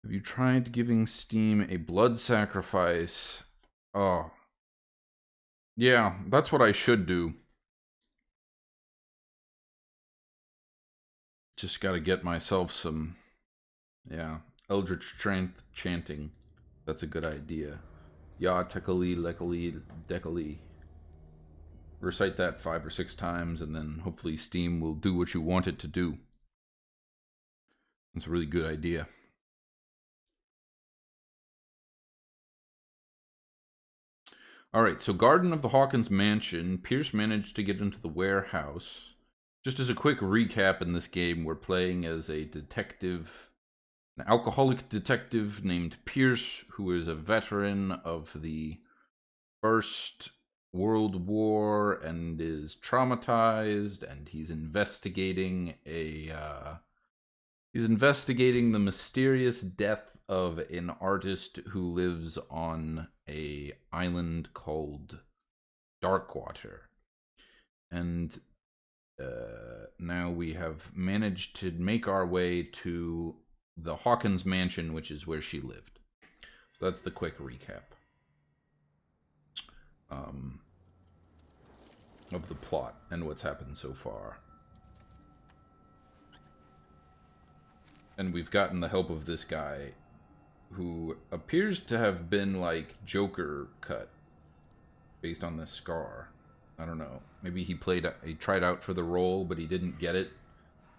Have you tried giving Steam a blood sacrifice? Oh. Yeah, that's what I should do. Just gotta get myself some, yeah, Eldritch chanting. That's a good idea. Ya tekali lekali dekali. Recite that 5 or 6 times, and then hopefully Steam will do what you want it to do. That's a really good idea. Alright, so Garden of the Hawkins Mansion. Pierce managed to get into the warehouse. Just as a quick recap, in this game, we're playing as a detective, an alcoholic detective named Pierce, who is a veteran of the First World War and is traumatized, and he's investigating the mysterious death of an artist who lives on a island called Darkwater. And now we have managed to make our way to the Hawkins Mansion, which is where she lived. So that's the quick recap of the plot and what's happened so far. And we've gotten the help of this guy who appears to have been like Joker cut based on this scar. I don't know. Maybe he tried out for the role, but he didn't get it.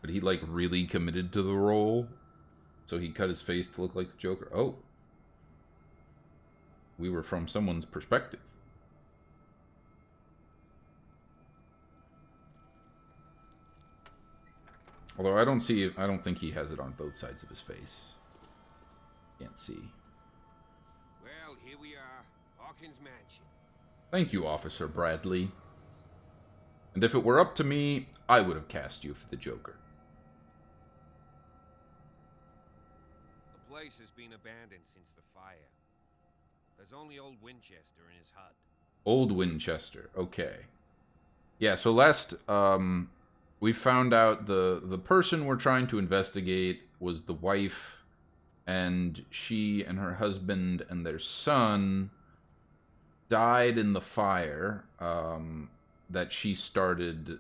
But he like really committed to the role. So he cut his face to look like the Joker. Oh. We were from someone's perspective. Although I don't think he has it on both sides of his face. Can't see. Well, here we are, Hawkins Mansion. Thank you, Officer Bradley. And if it were up to me, I would have cast you for the Joker. The place has been abandoned since the fire. There's only old Winchester in his hut. Old Winchester, okay. Yeah, so last, we found out the person we're trying to investigate was the wife, and she and her husband and their son died in the fire that she started.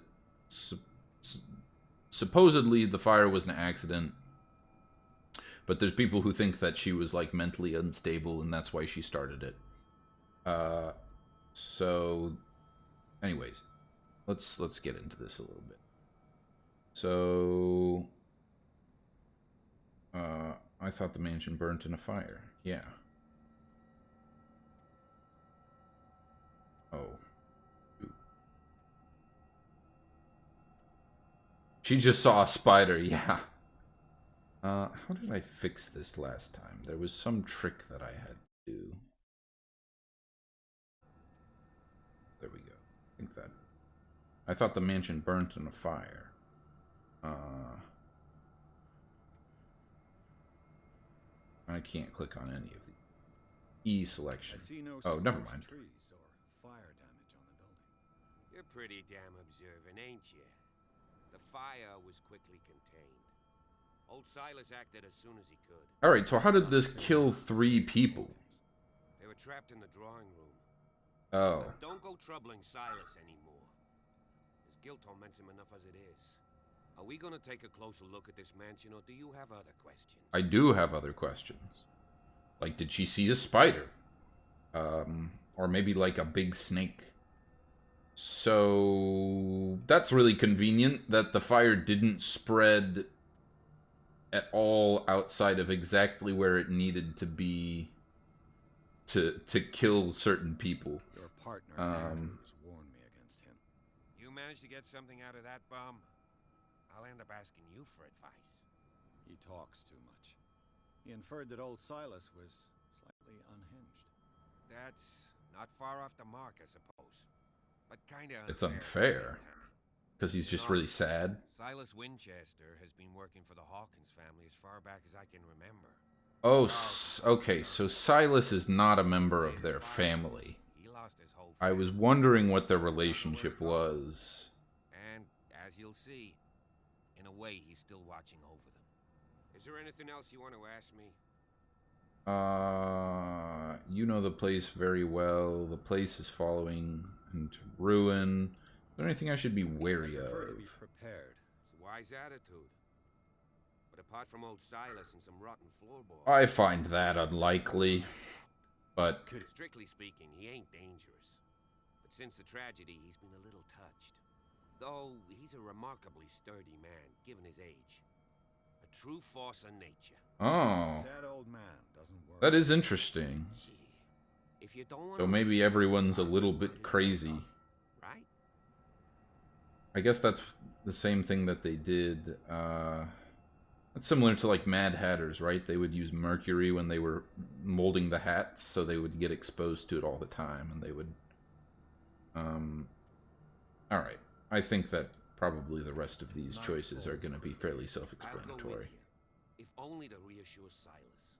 Supposedly the fire was an accident, but there's people who think that she was like mentally unstable and that's why she started it. So anyways, let's get into this a little bit. So I thought the mansion burnt in a fire. Yeah. Oh. She just saw a spider, yeah. How did I fix this last time? There was some trick that I had to do. There we go. I think that... I thought the mansion burnt in a fire. I can't click on any of the E selection. Oh, never mind. Trees or fire damage on the building. You're pretty damn observant, ain't you? The fire was quickly contained. Old Silas acted as soon as he could. Alright, so how did this kill 3 people? They were trapped in the drawing room. Oh. But don't go troubling Silas anymore. His guilt torments him enough as it is. Are we gonna take a closer look at this mansion, or do you have other questions? I do have other questions. Like, did she see a spider? Or maybe like a big snake? So that's really convenient that the fire didn't spread at all outside of exactly where it needed to be to kill certain people. Your partner Andrews warned me against him. You managed to get something out of that bomb? I'll end up asking you for advice. He talks too much. He inferred that old Silas was slightly unhinged. That's not far off the mark, I suppose. But kinda It's unfair. Because he's just really sad. Silas Winchester has been working for the Hawkins family as far back as I can remember. Oh, okay, so Silas is not a member of their family. He lost his whole I was wondering what their relationship was. And, as you'll see, in a way, he's still watching over them. Is there anything else you want to ask me? You know the place very well. The place is falling into ruin. Is there anything I should be I wary prefer to of? be prepared. It's a wise attitude. But apart from old Silas and some rotten floorboards... I find that unlikely, but Strictly speaking, he ain't dangerous. But since the tragedy, he's been a little touched. Though, he's a remarkably sturdy man, given his age. A true force of nature. oh, Sad old man doesn't work. that is interesting. Gee, if you don't want So maybe everyone's a little bit crazy. right? I guess that's the same thing that they did. It's similar to like Mad Hatters, right? They would use mercury when they were molding the hats, so they would get exposed to it all the time, and they would. All right, I think that probably the rest of these choices are going to be fairly I'll go with self-explanatory. you, if only to reassure Silas.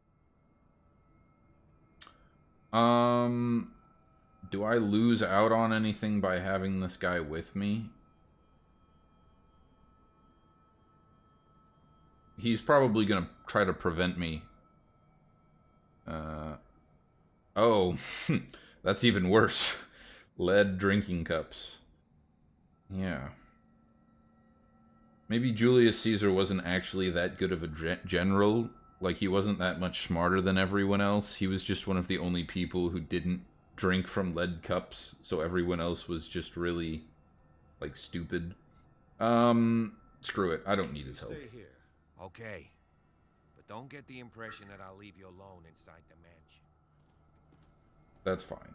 Do I lose out on anything by having this guy with me? He's probably gonna try to prevent me. Oh, that's even worse. Lead drinking cups. Yeah. Maybe Julius Caesar wasn't actually that good of a general. Like, he wasn't that much smarter than everyone else. He was just one of the only people who didn't drink from lead cups, so everyone else was just really, like, stupid. Screw it. I don't need his help. Stay here. Okay. But don't get the impression that I'll leave you alone inside the mansion. That's fine.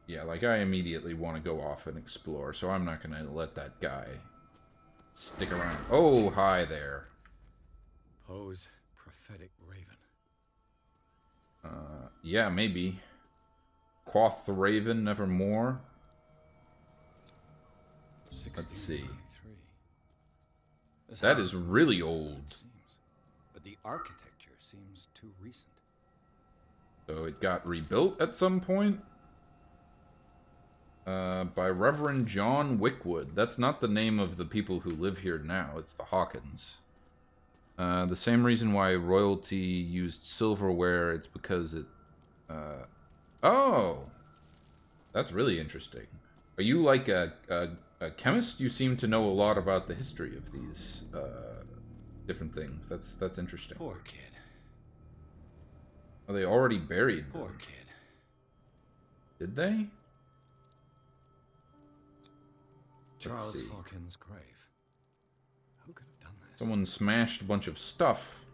Yeah, like, I immediately want to go off and explore, so I'm not gonna let that guy stick around. Oh, hi there. Poe's prophetic raven. Yeah, maybe. Quoth the raven nevermore. Let's see. 1693. This That house is much really older than old. it seems, but the architecture seems too recent. So it got rebuilt at some point? By Reverend John Wickwood. That's not the name of the people who live here now. It's the Hawkins. The same reason why royalty used silverware, it's because it... Oh! That's really interesting. Are you like a chemist? You seem to know a lot about the history of these different things. That's interesting. Poor kid. Oh, they already buried Poor them. kid. Did they? Charles see. Hawkins' grave. Who could have done this? Someone smashed a bunch of stuff.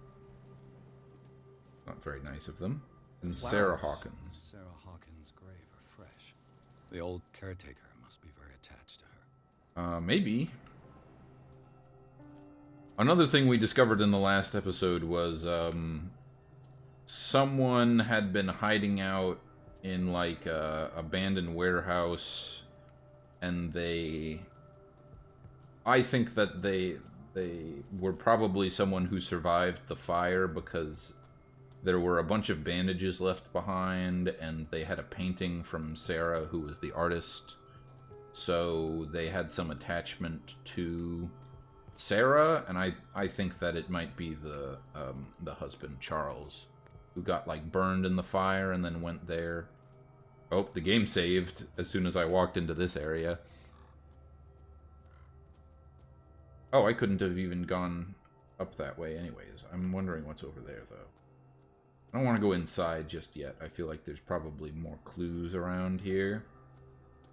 Not very nice of them. And Sarah Flowers Hawkins. in Sarah Hawkins' grave are fresh. The old caretaker must be very attached to her. Maybe. Another thing we discovered in the last episode was, someone had been hiding out in, like, a abandoned warehouse, and I think that they were probably someone who survived the fire because there were a bunch of bandages left behind, and they had a painting from Sarah, who was the artist. So they had some attachment to Sarah, and I think that it might be the husband, Charles, who got, like, burned in the fire and then went there. Oh, the game saved as soon as I walked into this area. Oh, I couldn't have even gone up that way anyways. I'm wondering what's over there, though. I don't want to go inside just yet. I feel like there's probably more clues around here.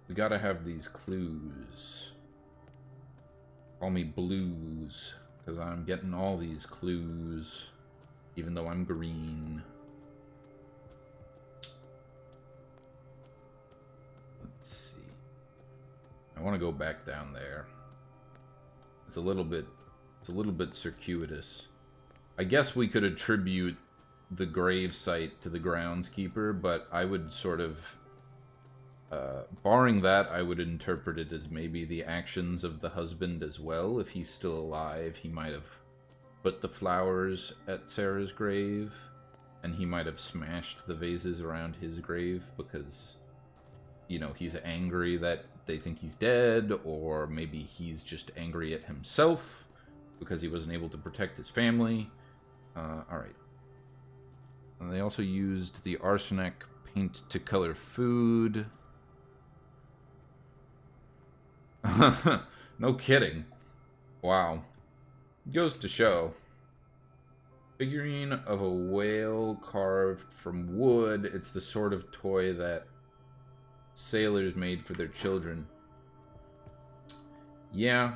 We gotta have these clues. Call me Blues, because I'm getting all these clues, even though I'm green. Let's see. I want to go back down there. It's a little bit circuitous. I guess we could attribute the grave site to the groundskeeper, but I would sort of, barring that, I would interpret it as maybe the actions of the husband as well. If he's still alive, he might have put the flowers at Sarah's grave, and he might have smashed the vases around his grave because, you know, he's angry that they think he's dead, or maybe he's just angry at himself because he wasn't able to protect his family. Alright. And they also used the arsenic paint to color food. No kidding. Wow. Goes to show. Figurine of a whale carved from wood. It's the sort of toy that sailors made for their children. Yeah,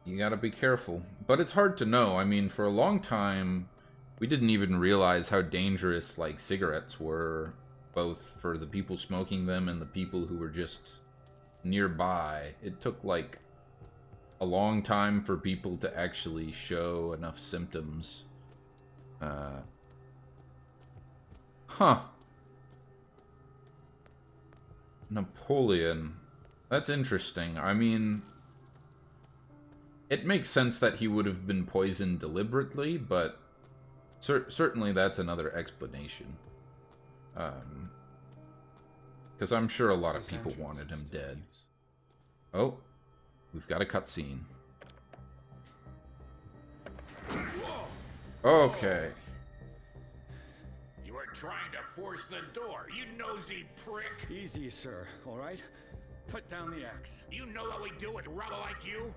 you gotta be careful. But it's hard to know. I mean, for a long time, we didn't even realize how dangerous, like, cigarettes were, both for the people smoking them and the people who were just nearby. It took, like, a long time for people to actually show enough symptoms. Huh. Napoleon. That's interesting. I mean, it makes sense that he would have been poisoned deliberately, but certainly that's another explanation. Because I'm sure a lot of people wanted him dead. Oh, we've got a cutscene. Okay. You were trying to force the door, you nosy prick! Easy, sir, all right? Put down the axe. You know what we do with rubble like you?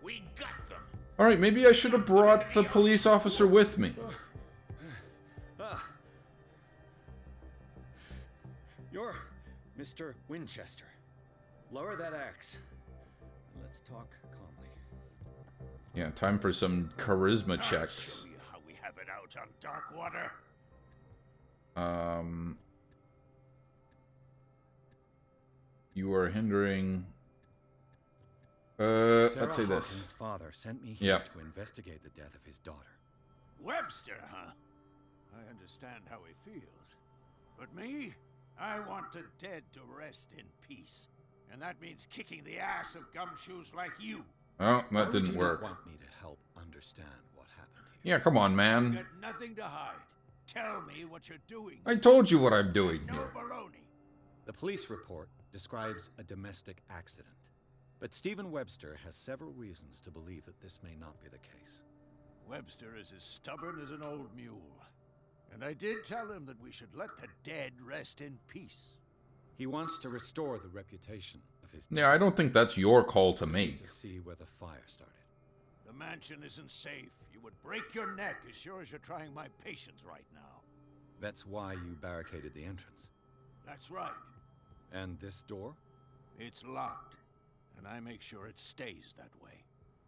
We gut them! Alright, maybe I should have brought the police officer with me. You're Mr. Winchester. Lower that axe. Let's talk calmly. Yeah, time for some charisma I'll checks. show you how we have it out on Darkwater. You are hindering... Sarah let's say this. Hawkins' father sent me here Yep. to investigate the death of his daughter. Webster, huh? I understand how he feels. But me? I want the dead to rest in peace. And that means kicking the ass of gumshoes like you. Oh, Why that would didn't you work. not want me to help understand what happened here? Yeah, come on, You've man. got nothing to hide. Tell me what you're doing. I told you what I'm doing No here. baloney. The police report describes a domestic accident. But Stephen Webster has several reasons to believe that this may not be the case. Webster is as stubborn as an old mule. And I did tell him that we should let the dead rest in peace. He wants to restore the reputation of his Yeah, I don't think that's your call to Just need make. to see where the fire started. The mansion isn't safe. You would break your neck as sure as you're trying my patience right now. That's why you barricaded the entrance. That's right. And this door? It's locked. And I make sure it stays that way.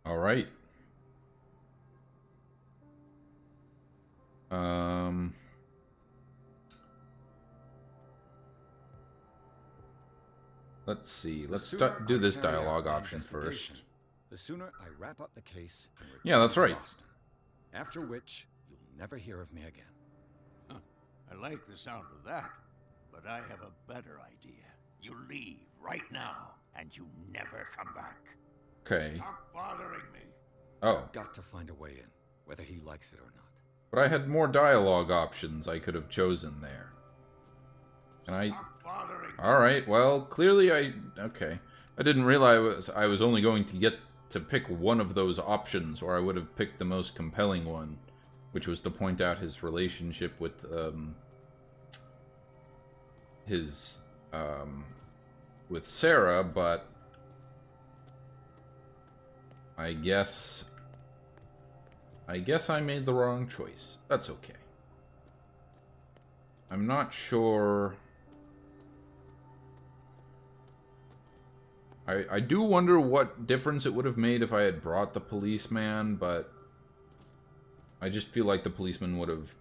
Alright. Let's see. Let's do this dialogue option first. The sooner I wrap up the case and return Yeah, that's to right. Boston. After which, you'll never hear of me again. Huh. I like the sound of that. But I have a better idea. You leave right now, and you never come back. Okay. Stop bothering me. Oh, Got to find a way in, whether he likes it or not. but I had more dialogue options I could have chosen there. And Stop bothering me. Alright, well, clearly okay. I didn't realize I was only going to get to pick one of those options, or I would have picked the most compelling one, which was to point out his relationship with, with Sarah, but I guess I made the wrong choice. That's okay. I'm not sure. I do wonder what difference it would have made if I had brought the policeman, but I just feel like the policeman would have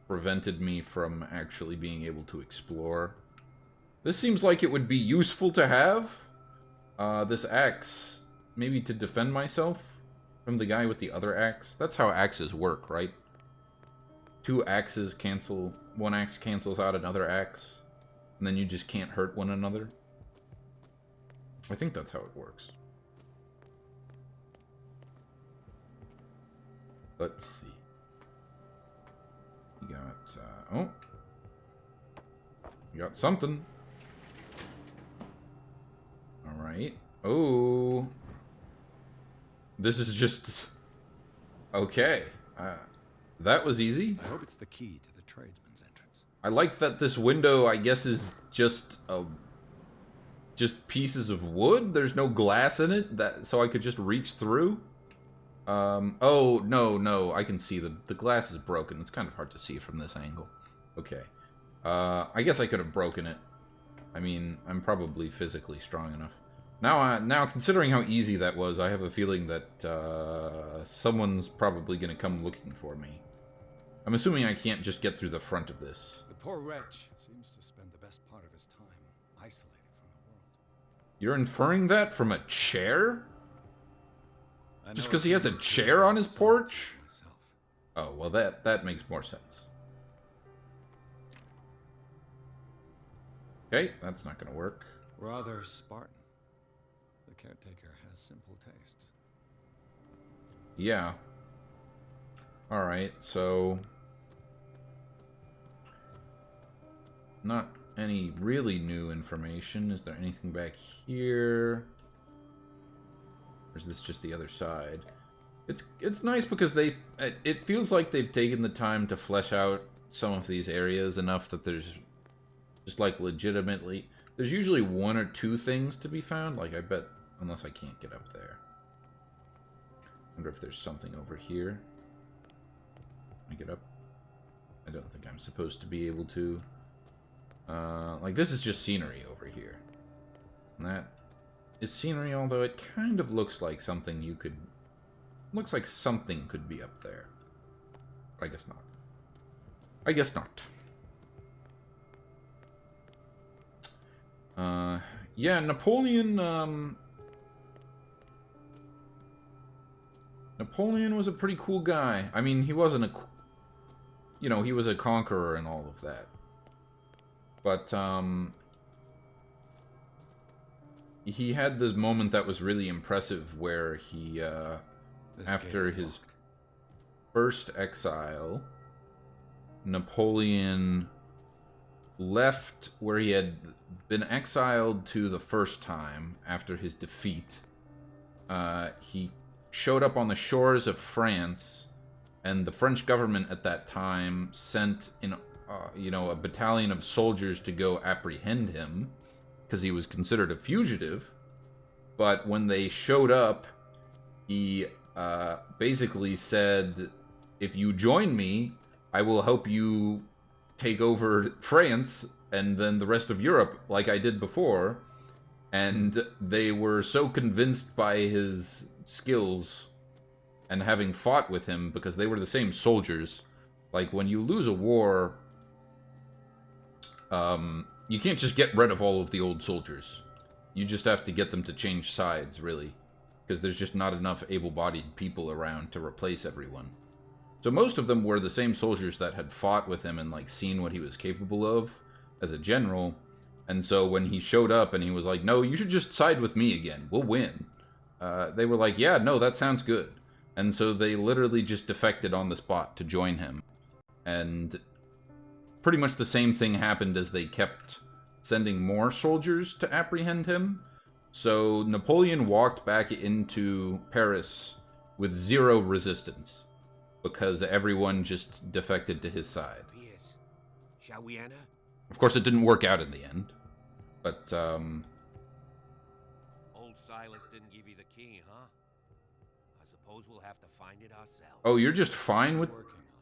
prevented me from actually being able to explore. This seems like it would be useful to have. This axe, maybe to defend myself from the guy with the other axe. That's how axes work, right? Two axes cancel, one axe cancels out another axe, and then you just can't hurt one another. I think that's how it works. Let's see. You got, oh. You got something. Alright. Oh. This is just... Okay. that was easy. I hope it's the key to the tradesman's entrance. I like that this window, I guess, is just pieces of wood. There's no glass in it, so I could just reach through. Oh, no, I can see the glass is broken. It's kind of hard to see from this angle. Okay. I guess I could have broken it. I mean, I'm probably physically strong enough. Now, considering how easy that was, I have a feeling that someone's probably going to come looking for me. I'm assuming I can't just get through the front of this. The poor wretch seems to spend the best part of his time isolated from the world. You're inferring that from a chair? Just because he has a chair on his porch? Oh, well, that makes more sense. Okay, that's not going to work. Rather Spartan. The caretaker has simple tastes. Yeah. Alright, so... not any really new information. Is there anything back here? Or is this just the other side? It's nice because it feels like they've taken the time to flesh out some of these areas enough that there's just like legitimately... there's usually one or two things to be found. Like, I bet... unless I can't get up there. Wonder if there's something over here. Can I get up? I don't think I'm supposed to be able to. Like, this is just scenery over here. And that is scenery, although it kind of looks like something you could... looks like something could be up there. But I guess not. I guess not. Yeah, Napoleon was a pretty cool guy. I mean, he wasn't you know, he was a conqueror and all of that. But, he had this moment that was really impressive where he, after his first exile, Napoleon left where he had been exiled to the first time after his defeat. He showed up on the shores of France, and the French government at that time sent in, you know, a battalion of soldiers to go apprehend him because he was considered a fugitive. But when they showed up, he basically said, "If you join me, I will help you take over France and then the rest of Europe like I did before." And they were so convinced by his skills and having fought with him, because they were the same soldiers. Like, when you lose a war, you can't just get rid of all of the old soldiers. You just have to get them to change sides, really, because there's just not enough able-bodied people around to replace everyone. So most of them were the same soldiers that had fought with him and, like, seen what he was capable of as a general. And so when he showed up and he was like, "No, you should just side with me again. We'll win." They were like, "Yeah, no, that sounds good." And so they literally just defected on the spot to join him. And pretty much the same thing happened as they kept sending more soldiers to apprehend him. So Napoleon walked back into Paris with zero resistance, because everyone just defected to his side. Yes. Shall we enter? Of course, it didn't work out in the end, but, Old Silas didn't give you the key, huh? I suppose we'll have to find it ourselves. oh, you're just fine with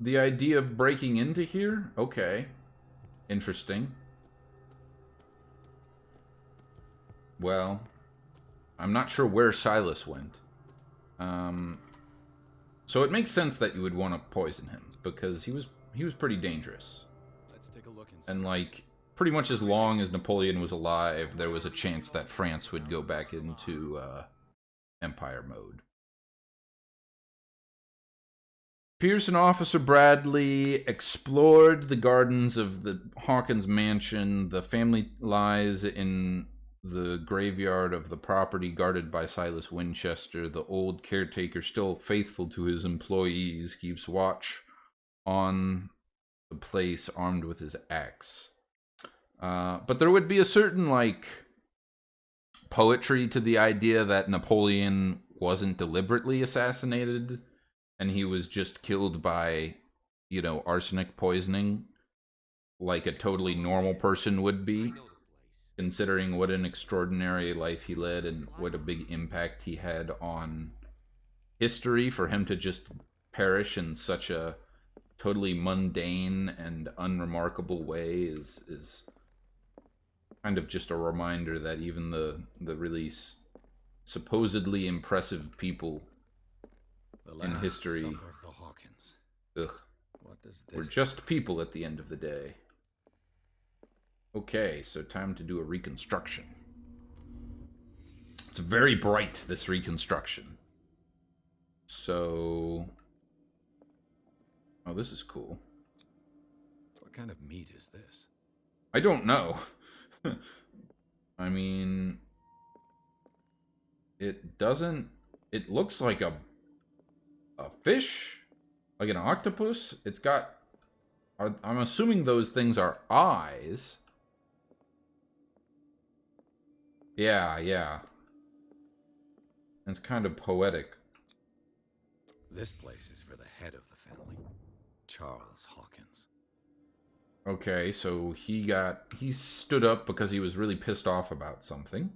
the idea of breaking into here? Okay. Interesting. Well, I'm not sure where Silas went. So it makes sense that you would want to poison him, because he was pretty dangerous. Let's take a look And, like, pretty much as long as Napoleon was alive, there was a chance that France would go back into Empire mode. Pierce and Officer Bradley explored the gardens of the Hawkins mansion. The family lies in the graveyard of the property guarded by Silas Winchester. The old caretaker, still faithful to his employees, keeps watch on the place armed with his axe. But there would be a certain, like, poetry to the idea that Napoleon wasn't deliberately assassinated, and he was just killed by you know, arsenic poisoning like a totally normal person would I be, know the place. considering what an extraordinary life he led and what a big impact he had on history. For him to just perish in such a totally mundane and unremarkable way is kind of just a reminder that even the really supposedly impressive people The in Last history, Supper of the Hawkins. ugh, What does we're this just people at the end of the day. Okay, so time to do a reconstruction. It's very bright, this reconstruction. So... oh, this is cool. What kind of meat is this? I don't know. I mean... it doesn't... it looks like a fish? Like an octopus? It's got... I'm assuming those things are eyes. Yeah, yeah. It's kind of poetic. This place is for the head of the family, Charles Hawkins. Okay, so he stood up because he was really pissed off about something.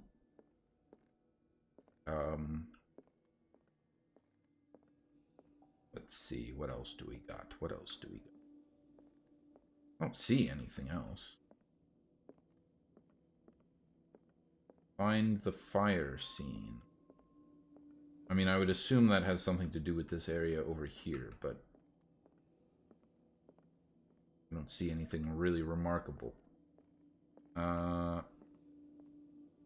Let's see, what else do we got? What else do we got? I don't see anything else. Find the fire scene. I mean, I would assume that has something to do with this area over here, but I don't see anything really remarkable.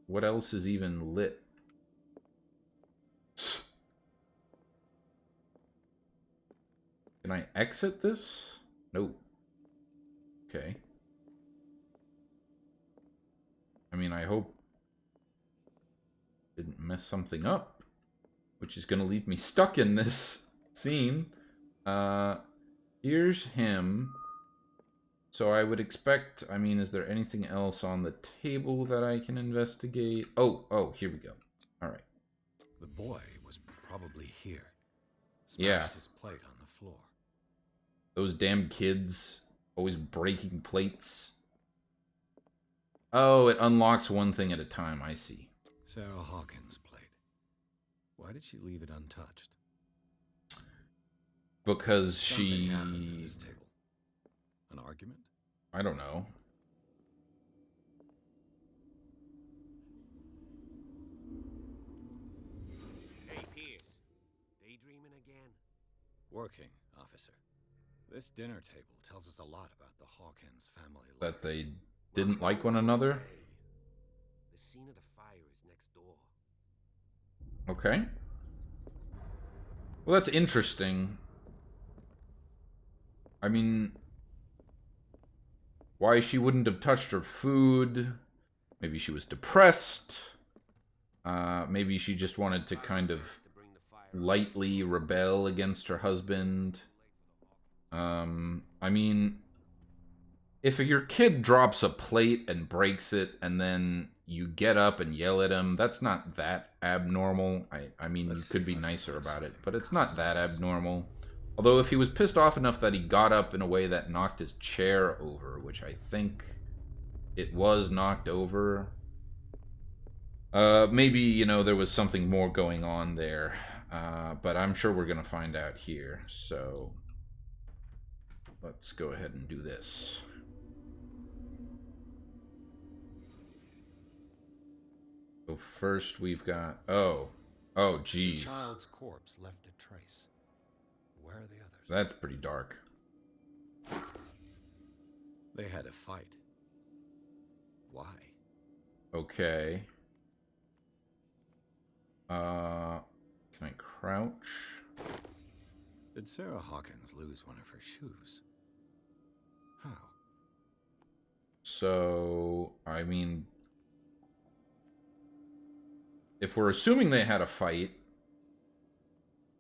What else is even lit? Can I exit this? No. Okay. I mean, I hope I didn't mess something up, which is going to leave me stuck in this scene. Here's him. So I would expect, I mean, is there anything else on the table that I can investigate? Oh, here we go. All right. The boy was probably here. Yeah. Smashed his plate on the floor. Those damn kids always breaking plates. Oh, it unlocks one thing at a time, I see. Sarah Hawkins' plate. Why did she leave it untouched? Because Something happened at this table. An argument? I don't know. Hey, Pierce. Daydreaming again? Working, officer. This dinner table tells us a lot about the Hawkins family life. That they didn't like one another? The scene of the fire is next door. Okay. Well, that's interesting. I mean, why she wouldn't have touched her food. Maybe she was depressed. Maybe she just wanted to kind of lightly rebel against her husband. I mean, if your kid drops a plate and breaks it and then you get up and yell at him, that's not that abnormal. I mean, you could be nicer about it, but it's not that abnormal. Although if he was pissed off enough that he got up in a way that knocked his chair over, which I think it was knocked over, maybe, you know, there was something more going on there. But I'm sure we're going to find out here. So let's go ahead and do this. So first we've got... oh, geez. The child's corpse left a trace. Where are the others? That's pretty dark. They had a fight. Why? Okay. Can I crouch? Did Sarah Hawkins lose one of her shoes? How? So, I mean, if we're assuming they had a fight,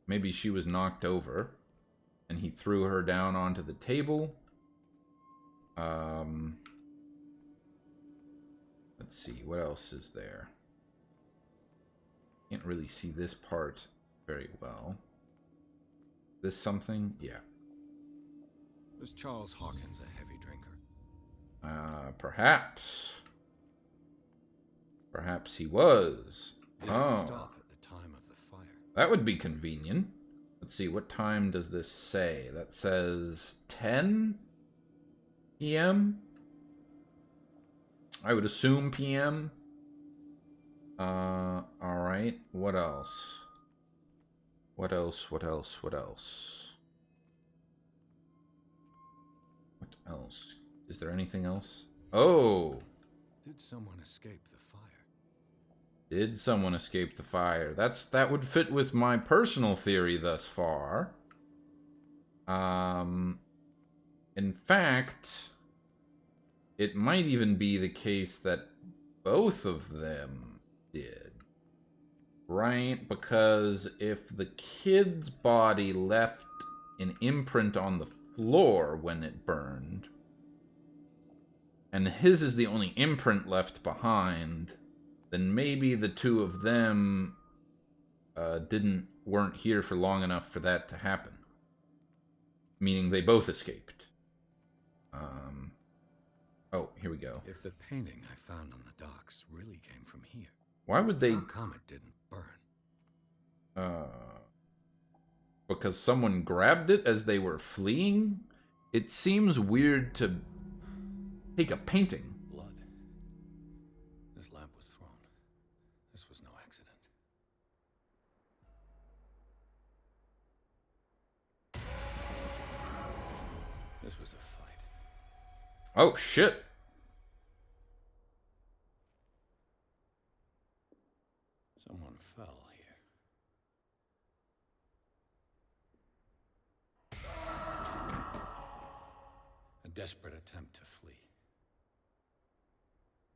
maybe she was knocked over and he threw her down onto the table. Let's see, what else is there? Can't really see this part very well. This something? Yeah. Was Charles Hawkins a heavy drinker? Perhaps. Perhaps he was. Did he stop at the time of the fire? That would be convenient. Let's see, what time does this say? That says 10 p.m.? I would assume p.m. Alright. What else? What else? What else? What else? What else? Is there anything else? Oh! Did someone escape the fire? Did someone escape the fire? That would fit with my personal theory thus far. In fact, it might even be the case that both of them did. Right? Because if the kid's body left an imprint on the floor when it burned, and his is the only imprint left behind, then maybe the two of them weren't here for long enough for that to happen. Meaning they both escaped. Oh, here we go. If the painting I found on the docks really came from here, why would they... how come it didn't burn? Because someone grabbed it as they were fleeing? It seems weird to take a painting. Blood. This lamp was thrown. This was no accident. This was a fight. Oh, shit. Someone fell here. A desperate attempt to flee.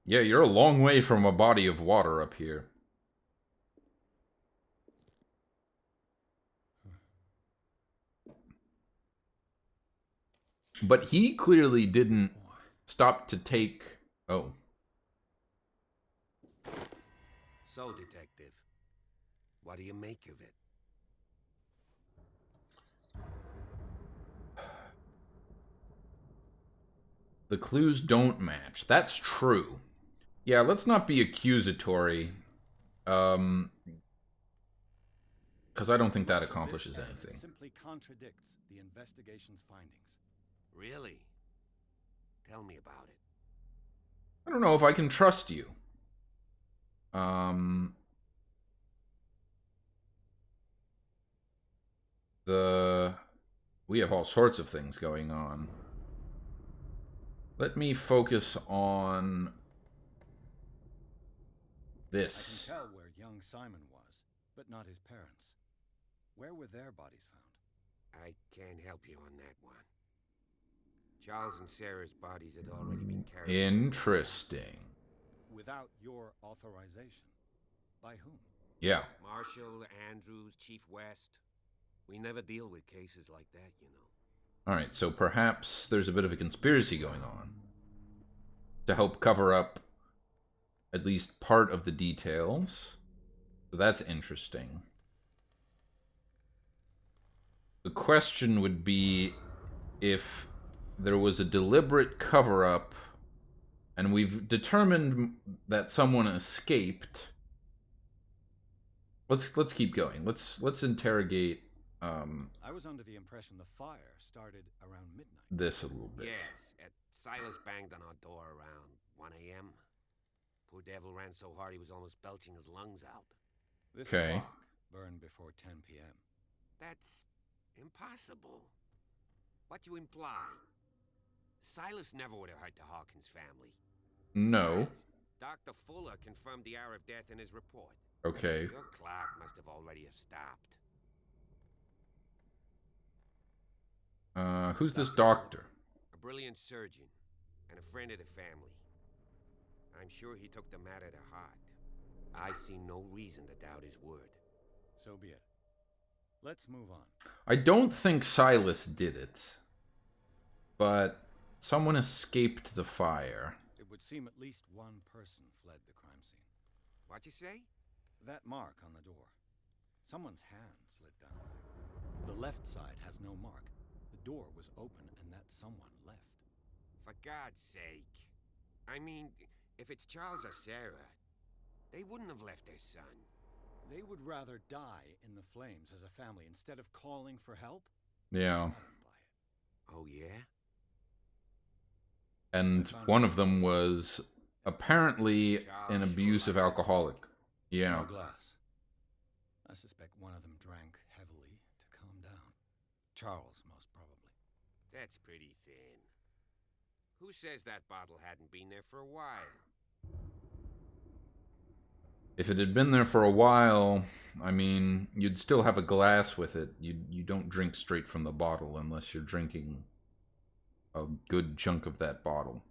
Yeah, you're a long way from a body of water up here. But he clearly didn't stop to take... Oh. So, Detective, what do you make of it? The clues don't match. That's true. Yeah, let's not be accusatory. Because I don't think that accomplishes anything. Simply contradicts the investigation's findings. Really? Tell me about it. I don't know if I can trust you. We have all sorts of things going on. Let me focus on this. I can tell where young Simon was, but not his parents. Where were their bodies found? I can't help you on that one. Charles and Sarah's bodies had already been carried. Interesting. Without your authorization. By whom? Yeah. Marshall, Andrews, Chief West. We never deal with cases like that, you know. Alright, so perhaps there's a bit of a conspiracy going on to help cover up at least part of the details. So that's interesting. The question would be if there was a deliberate cover-up and we've determined that someone escaped. Let's keep going. Let's interrogate I was under the impression the fire started around midnight. this a little bit. Yes, Silas banged on our door around 1 a.m. Poor devil ran so hard he was almost belching his lungs out. This Okay. clock burned before 10 p.m. That's impossible. What you imply? Silas never would have hurt the Hawkins family. No. Besides, Dr. Fuller confirmed the hour of death in his report. Okay. Your clock must have already have stopped. Who's this doctor? A brilliant surgeon and a friend of the family. I'm sure he took the matter to heart. I see no reason to doubt his word. So be it. Let's move on. I don't think Silas did it, but someone escaped the fire. It would seem at least one person fled the crime scene. What you say? That mark on the door. Someone's hand slid down there. The left side has no mark. The door was open and that someone left. For God's sake. I mean, if it's Charles or Sarah, they wouldn't have left their son. They would rather die in the flames as a family instead of calling for help? Yeah. I don't buy it. Oh, yeah? And one of them was apparently an abusive alcoholic. Yeah. No glass. I suspect one of them drank heavily to calm down. Charles, most probably. That's pretty thin. Who says that bottle hadn't been there for a while? If it had been there for a while, I mean, you'd still have a glass with it. You don't drink straight from the bottle unless you're drinking a good chunk of that bottle.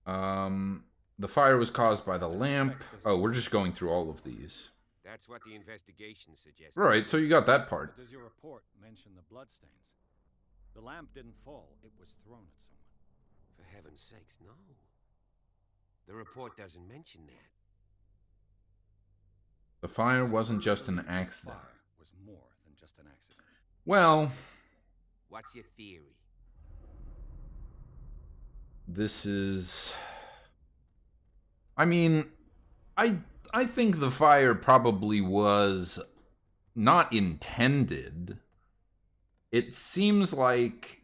The fire was caused by the lamp. Oh, we're just going through all of these. That's what the investigation suggested. Right, so you got that part. But does your report mention the bloodstains? The lamp didn't fall, it was thrown at someone. For heaven's sakes, no. The report doesn't mention that. The fire wasn't just an accident. Fire was more than just an accident. Well, What's your theory? this is... I mean, I think the fire probably was not intended. It seems like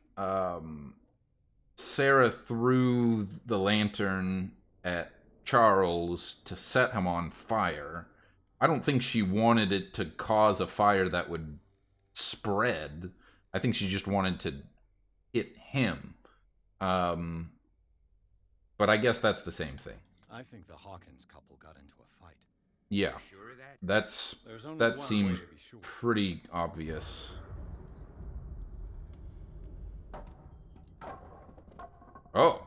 Sarah threw the lantern at Charles to set him on fire. I don't think she wanted it to cause a fire that would spread. I think she just wanted to hit him. But I guess that's the same thing. I think the Hawkins couple got into a fight. Yeah, You sure of that? There's only that one seems way to be sure. pretty obvious. Oh.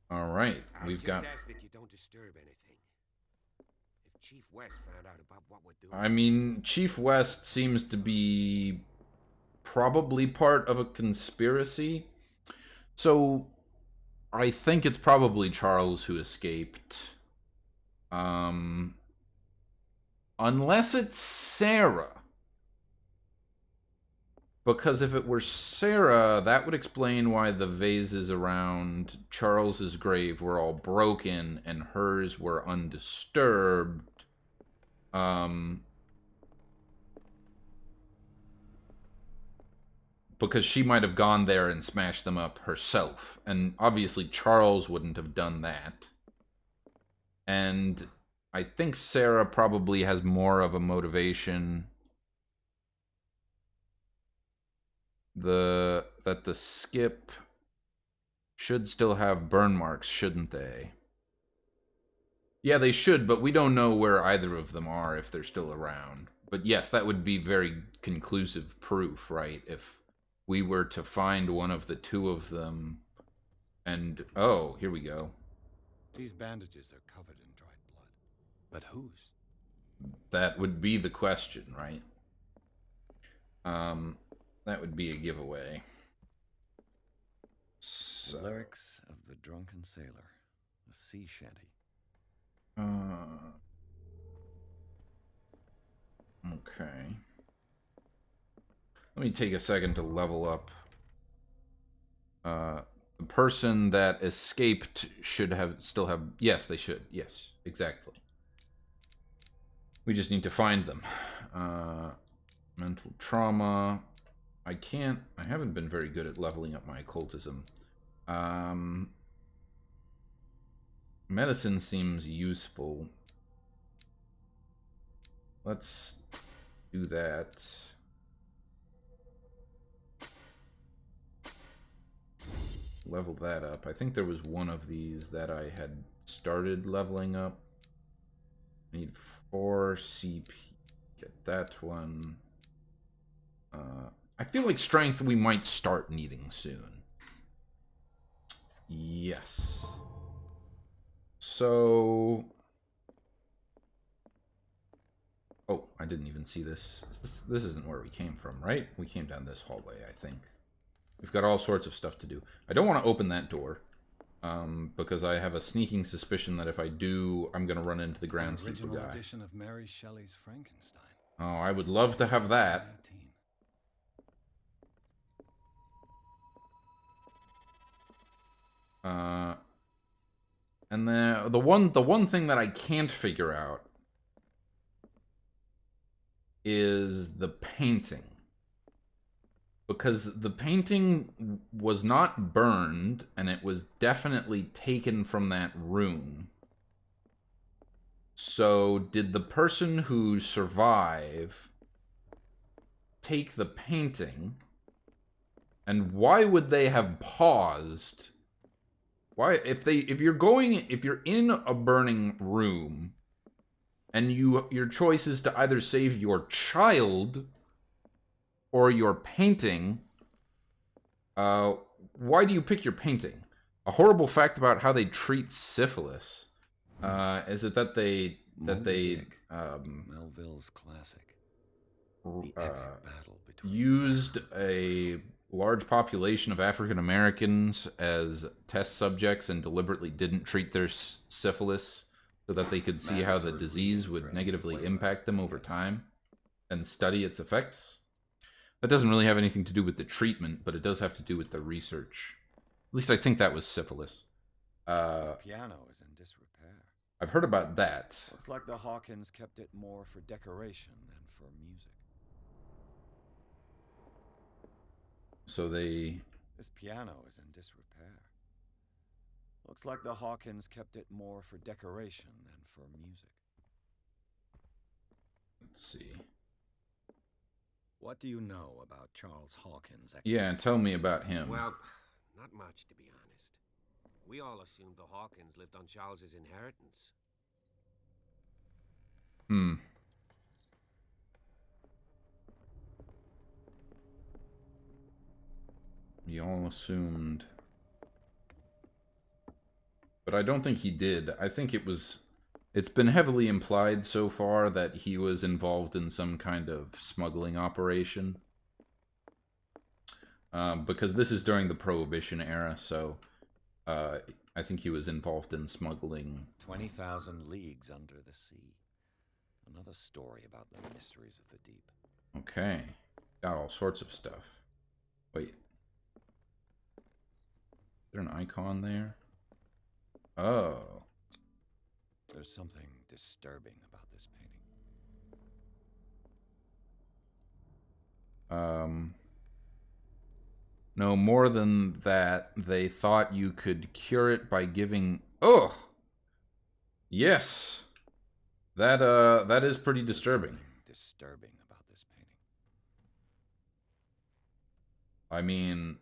All right, we've just got... ask that you don't disturb anything. If Chief West found out about what we're doing... I mean, Chief West seems to be probably part of a conspiracy. So, I think it's probably Charles who escaped. Unless it's Sarah. Because if it were Sarah, that would explain why the vases around Charles's grave were all broken and hers were undisturbed. Because she might have gone there and smashed them up herself. And obviously Charles wouldn't have done that. And I think Sarah probably has more of a motivation... that the skip should still have burn marks, shouldn't they? Yeah, they should, but we don't know where either of them are if they're still around. But yes, that would be very conclusive proof, right? If we were to find one of the two of them and... Oh, here we go. These bandages are covered in dried blood. But whose? That would be the question, right? That would be a giveaway. So, The lyrics of the drunken sailor. A sea shanty. Okay. Let me take a second to level up. The person that escaped should still have... Yes, they should. Yes, exactly. We just need to find them. Mental trauma... I haven't been very good at leveling up my occultism. Medicine seems useful. Let's do that. Level that up. I think there was one of these that I had started leveling up. I need 4 CP. Get that one. I feel like strength we might start needing soon. Yes. So... Oh, I didn't even see this. This isn't where we came from, right? We came down this hallway, I think. We've got all sorts of stuff to do. I don't want to open that door. Because I have a sneaking suspicion that if I do, I'm going to run into the groundskeeper Original guy. edition of Mary Shelley's Frankenstein. Oh, I would love to have that. 1918. And the one thing that I can't figure out is the painting. Because the painting was not burned, and it was definitely taken from that room. So, did the person who survived take the painting? And why would they have paused? Why, if you're in a burning room, and your choice is to either save your child or your painting, why do you pick your painting? A horrible fact about how they treat syphilis is it that they Melville's classic. The epic battle between used a large population of African Americans as test subjects and deliberately didn't treat their syphilis so that they could see how the disease would negatively impact them over time and study its effects. That doesn't really have anything to do with the treatment, but it does have to do with the research. At least I think that was syphilis. His piano is in disrepair. I've heard about that. Looks like the Hawkins kept it more for decoration than for music. So they... This piano is in disrepair. Looks like the Hawkins kept it more for decoration than for music. Let's see. What do you know about Charles Hawkins' activities? Yeah, tell me about him. Well, not much, to be honest. We all assumed the Hawkins lived on Charles's inheritance. You all assumed. But I don't think he did. I think it's been heavily implied so far that he was involved in some kind of smuggling operation. Because this is during the Prohibition era, so I think he was involved in smuggling. 20,000 Leagues Under the Sea. Another story about the mysteries of the deep. Okay. Got all sorts of stuff. Wait. Is there an icon there? Oh. There's something disturbing about this painting. No, more than that, they thought you could cure it by giving... Oh! Yes! That is pretty disturbing. There's something disturbing about this painting. I mean...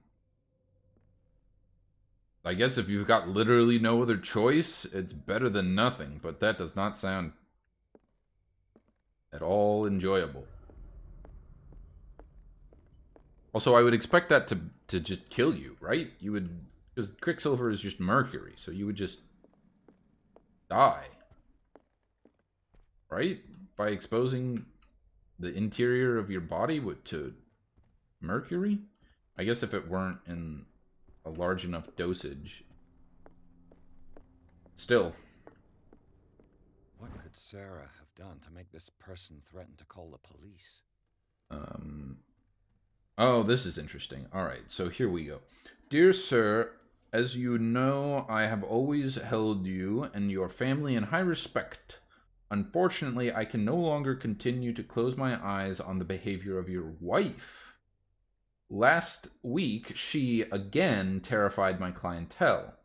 I guess if you've got literally no other choice, it's better than nothing, but that does not sound at all enjoyable. Also, I would expect that to just kill you, right? You would... Because Quicksilver is just mercury, so you would just die. Right? By exposing the interior of your body to mercury? I guess if it weren't in a large enough dosage. Still. What could Sarah have done to make this person threaten to call the police? Oh, this is interesting. Alright, so here we go. Dear sir, as you know, I have always held you and your family in high respect. Unfortunately, I can no longer continue to close my eyes on the behavior of your wife. Last week, she again terrified my clientele.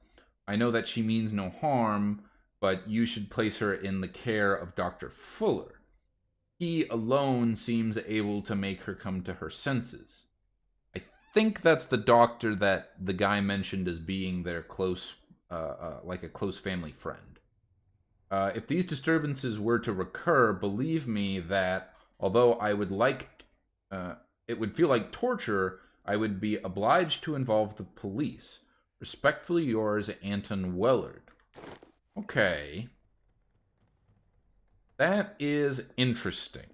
I know that she means no harm, but you should place her in the care of Dr. Fuller. He alone seems able to make her come to her senses. I think that's the doctor that the guy mentioned as being their close, like a close family friend. If these disturbances were to recur, believe me that although I would like, it would feel like torture, I would be obliged to involve the police. Respectfully yours, Anton Wellard. Okay. That is interesting.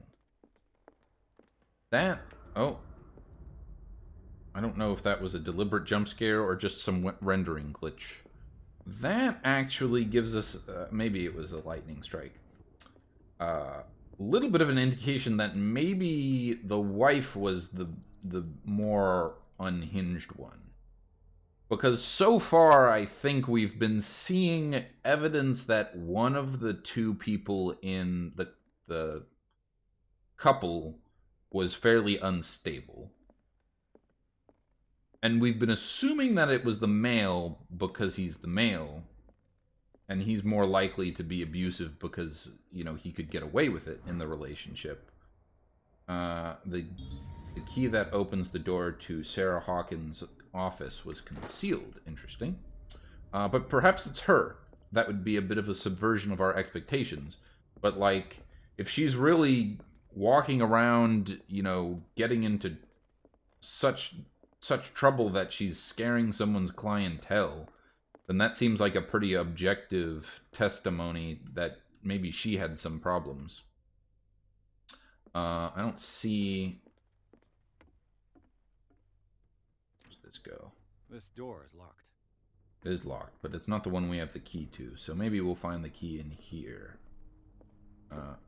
Oh. I don't know if that was a deliberate jump scare or just some rendering glitch. that actually gives us, maybe it was a lightning strike, a little bit of an indication that maybe the wife was the more unhinged one. Because so far, I think we've been seeing evidence that one of the two people in the couple was fairly unstable. And we've been assuming that it was the male because he's the male. And he's more likely to be abusive because, you know, he could get away with it in the relationship. The key that opens the door to Sarah Hawkins' office was concealed. Interesting. But perhaps it's her. That would be a bit of a subversion of our expectations. But, like, if she's really walking around, you know, getting into such trouble that she's scaring someone's clientele, then that seems like a pretty objective testimony that maybe she had some problems. I don't see... Where's this go? This door is locked. It is locked, but it's not the one we have the key to, so maybe we'll find the key in here.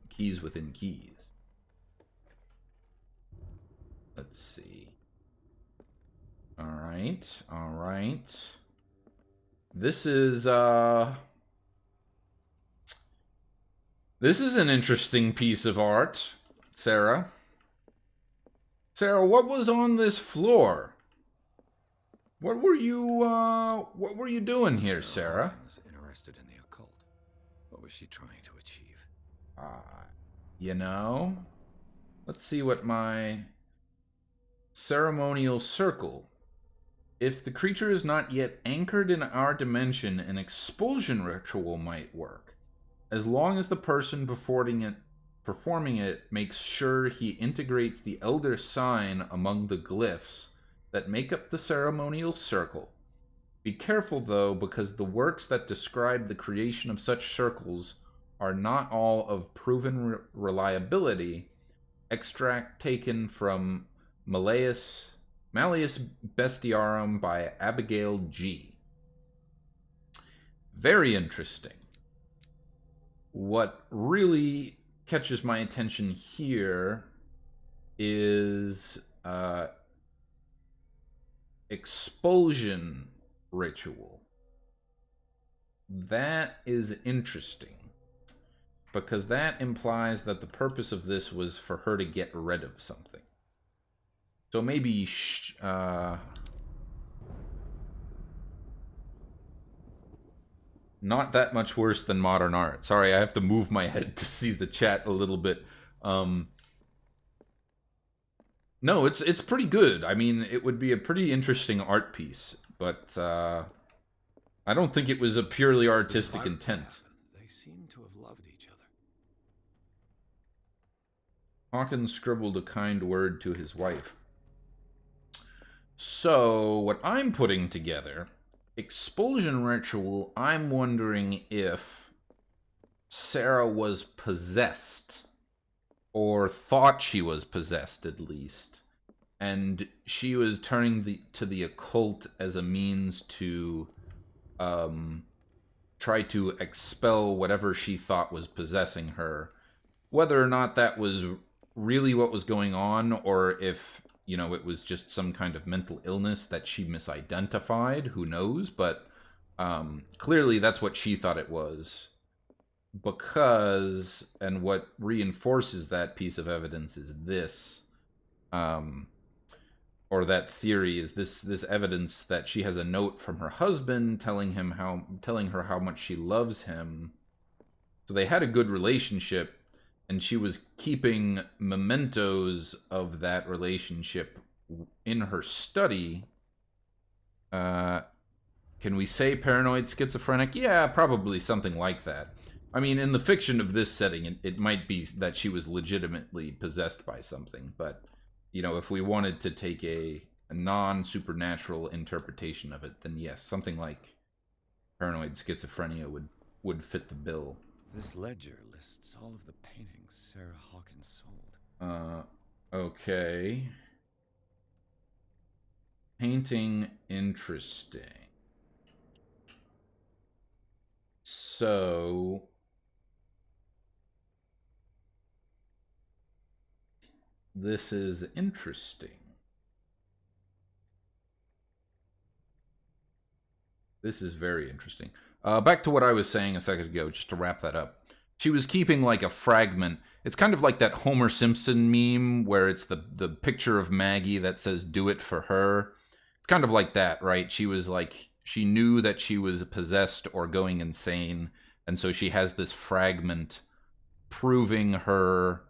Keys within keys. Let's see. Alright, alright. This is an interesting piece of art, Sarah. Sarah, what was on this floor? What were you doing here, Sarah? Hawkins interested in the occult. What was she trying to achieve? You know, let's see what my ceremonial circle. If the creature is not yet anchored in our dimension, an expulsion ritual might work, as long as the person performing it makes sure he integrates the elder sign among the glyphs that make up the ceremonial circle. Be careful, though, because the works that describe the creation of such circles are not all of proven reliability. Extract taken from Malleus Bestiarum by Abigail G. Very interesting. What really catches my attention here is expulsion ritual. That is interesting, because that implies that the purpose of this was for her to get rid of something. So maybe not that much worse than modern art. Sorry, I have to move my head to see the chat a little bit. No, it's pretty good. I mean, it would be a pretty interesting art piece, but I don't think it was a purely artistic intent. They seem to have loved each other. Hawkins scribbled a kind word to his wife. So, what I'm putting together, expulsion ritual, I'm wondering if Sarah was possessed, or thought she was possessed at least, and she was turning to the occult as a means to try to expel whatever she thought was possessing her. Whether or not that was really what was going on, or if, you know, it was just some kind of mental illness that she misidentified, who knows, but clearly that's what she thought it was. Because, and what reinforces that piece of evidence is this, or that theory is this evidence that she has a note from her husband telling her how much she loves him. So they had a good relationship, and she was keeping mementos of that relationship in her study. Can we say paranoid schizophrenic? Yeah, probably something like that. I mean, in the fiction of this setting, it might be that she was legitimately possessed by something, but, you know, if we wanted to take a non-supernatural interpretation of it, then yes, something like paranoid schizophrenia would fit the bill. This ledger lists all of the paintings Sarah Hawkins sold. Okay. Painting, interesting. So this is interesting. This is very interesting. Back to what I was saying a second ago, just to wrap that up. She was keeping like a fragment. It's kind of like that Homer Simpson meme where it's the picture of Maggie that says "Do it for her." It's kind of like that, right? She was like, she knew that she was possessed or going insane, and so she has this fragment proving her,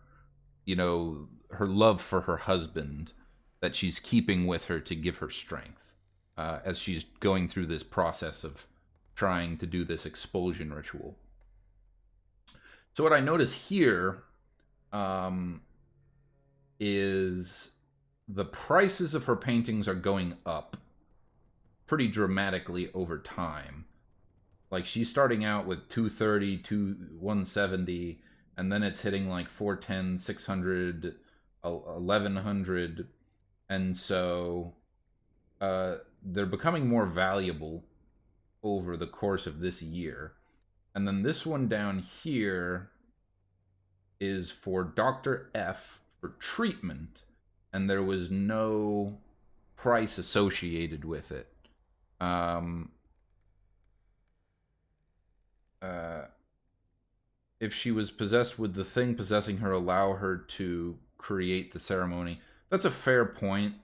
you know, her love for her husband that she's keeping with her to give her strength as she's going through this process of trying to do this expulsion ritual. So what I notice here is the prices of her paintings are going up pretty dramatically over time. Like she's starting out with 230 to 170, and then it's hitting like 410, 600, 1100, and so they're becoming more valuable over the course of this year. And then this one down here is for Dr. F for treatment, and there was no price associated with it. If she was possessed, would the thing possessing her allow her to create the ceremony? That's a fair point.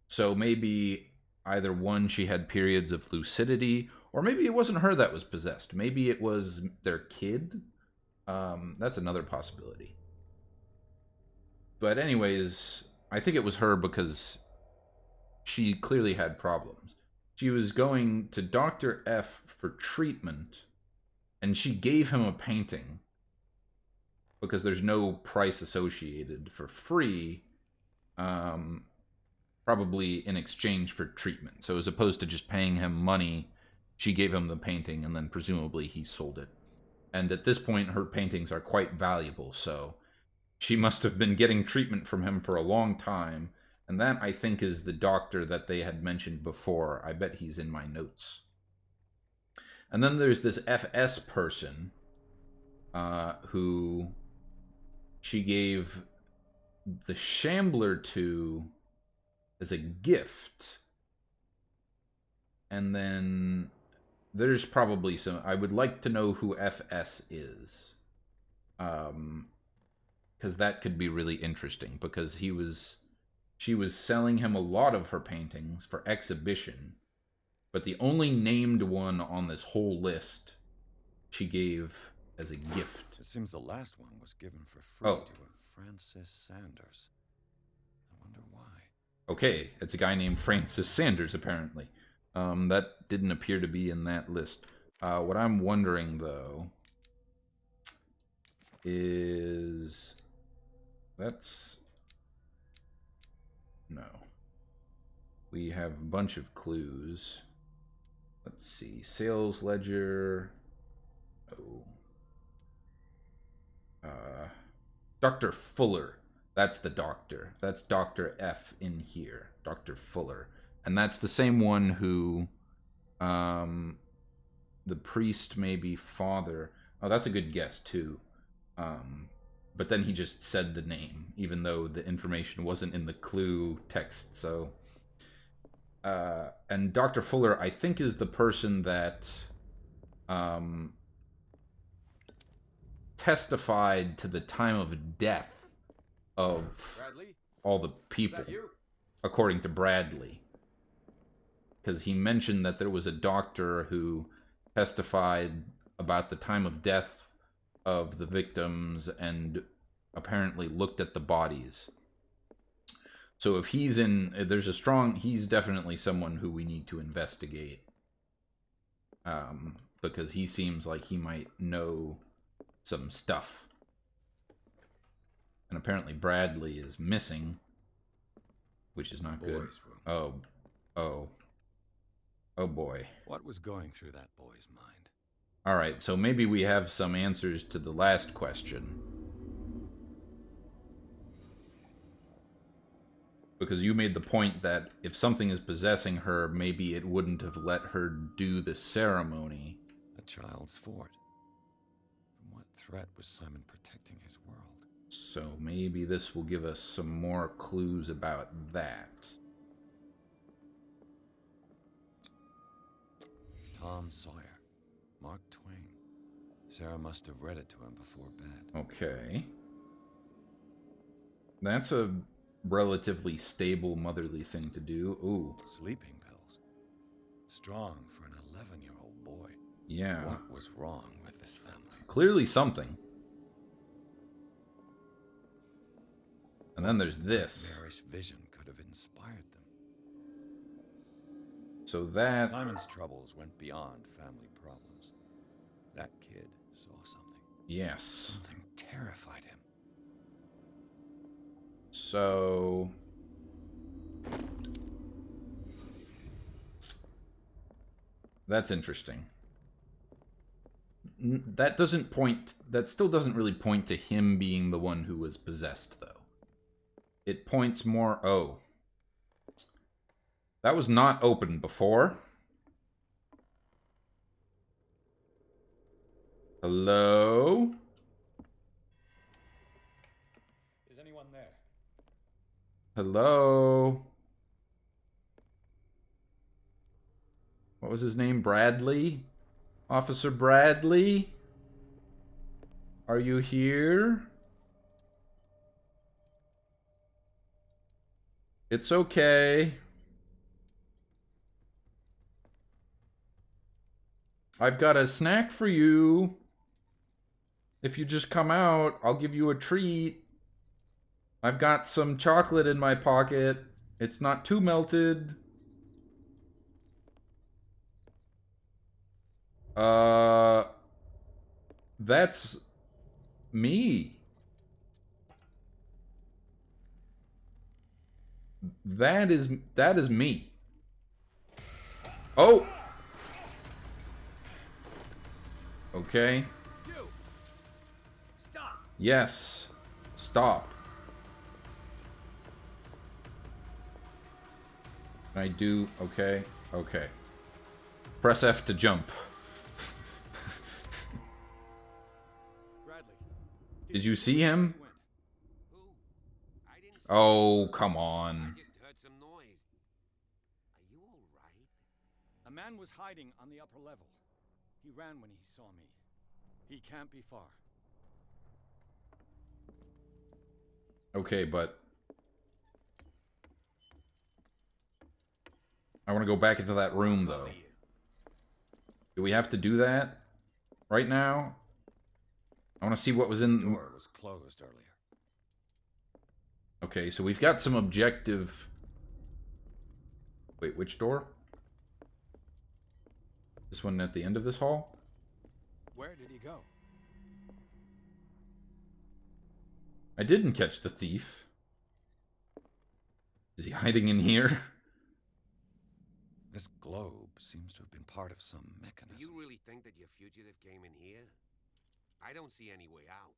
So maybe either one, she had periods of lucidity, or maybe it wasn't her that was possessed. Maybe it was their kid. That's another possibility. But anyways, I think it was her because she clearly had problems. She was going to Dr. F for treatment, and she gave him a painting because there's no price associated for free, probably in exchange for treatment. So as opposed to just paying him money, she gave him the painting, and then presumably he sold it. And at this point, her paintings are quite valuable, so she must have been getting treatment from him for a long time. And that, I think, is the doctor that they had mentioned before. I bet he's in my notes. And then there's this FS person who she gave the Shambler to as a gift. And then there's probably some... I would like to know who FS is. Because that could be really interesting. Because she was selling him a lot of her paintings for exhibition. But the only named one on this whole list she gave as a gift. It seems the last one was given for free to a Francis Sanders. I wonder why. Okay, it's a guy named Francis Sanders, apparently. That didn't appear to be in that list. What I'm wondering, though, is... That's... No. We have a bunch of clues. Let's see. Sales ledger. Oh. Dr. Fuller. That's the doctor. That's Dr. F in here. Dr. Fuller. And that's the same one who... the priest may be father. Oh, that's a good guess, too. But then he just said the name, even though the information wasn't in the clue text, so... and Dr. Fuller, I think, is the person that testified to the time of death of Bradley? all the people, according to Bradley. Because he mentioned that there was a doctor who testified about the time of death of the victims and apparently looked at the bodies. So if he's in, there's a strong, he's definitely someone who we need to investigate. Because he seems like he might know some stuff. And apparently Bradley is missing, which is not good. Oh boy. What was going through that boy's mind? Alright, so maybe we have some answers to the last question. Because you made the point that if something is possessing her, maybe it wouldn't have let her do the ceremony. A child's fort. threat was Simon protecting his world. So maybe this will give us some more clues about that. Tom Sawyer. Mark Twain. Sarah must have read it to him before bed. Okay. That's a relatively stable motherly thing to do. Ooh. Sleeping pills. Strong for an 11-year-old boy. Yeah. What was wrong with this family? Clearly something. And then there's this. Nightmarish vision could have inspired them. So that... Simon's troubles went beyond family problems. That kid saw something. Yes. Something terrified him. So... that's interesting. That doesn't point... that still doesn't really point to him being the one who was possessed, though. It points more... oh. That was not open before. Hello? Is anyone there? Hello? What was his name? Bradley? Officer Bradley? Are you here? It's okay. I've got a snack for you. If you just come out, I'll give you a treat. I've got some chocolate in my pocket. It's not too melted. That's me. That is me. Oh. Okay. You! Stop! Yes. Stop. I do. Okay. Okay. Press F to jump. Bradley. Did you see him? Who? I didn't see Oh, anything. come I on. just heard some noise. Are you all right? A man was hiding on the upper level. He ran when he saw me. He can't be far. Okay, but I want to go back into that room, though. Cover you. Do we have to do that right now? I want to see what was in... This door was closed earlier. Okay, so we've got some objective... Wait, which door? This one at the end of this hall? Where did he go? I didn't catch the thief. Is he hiding in here? This globe seems to have been part of some Do mechanism. you really think that your fugitive came in here? I don't see any way out.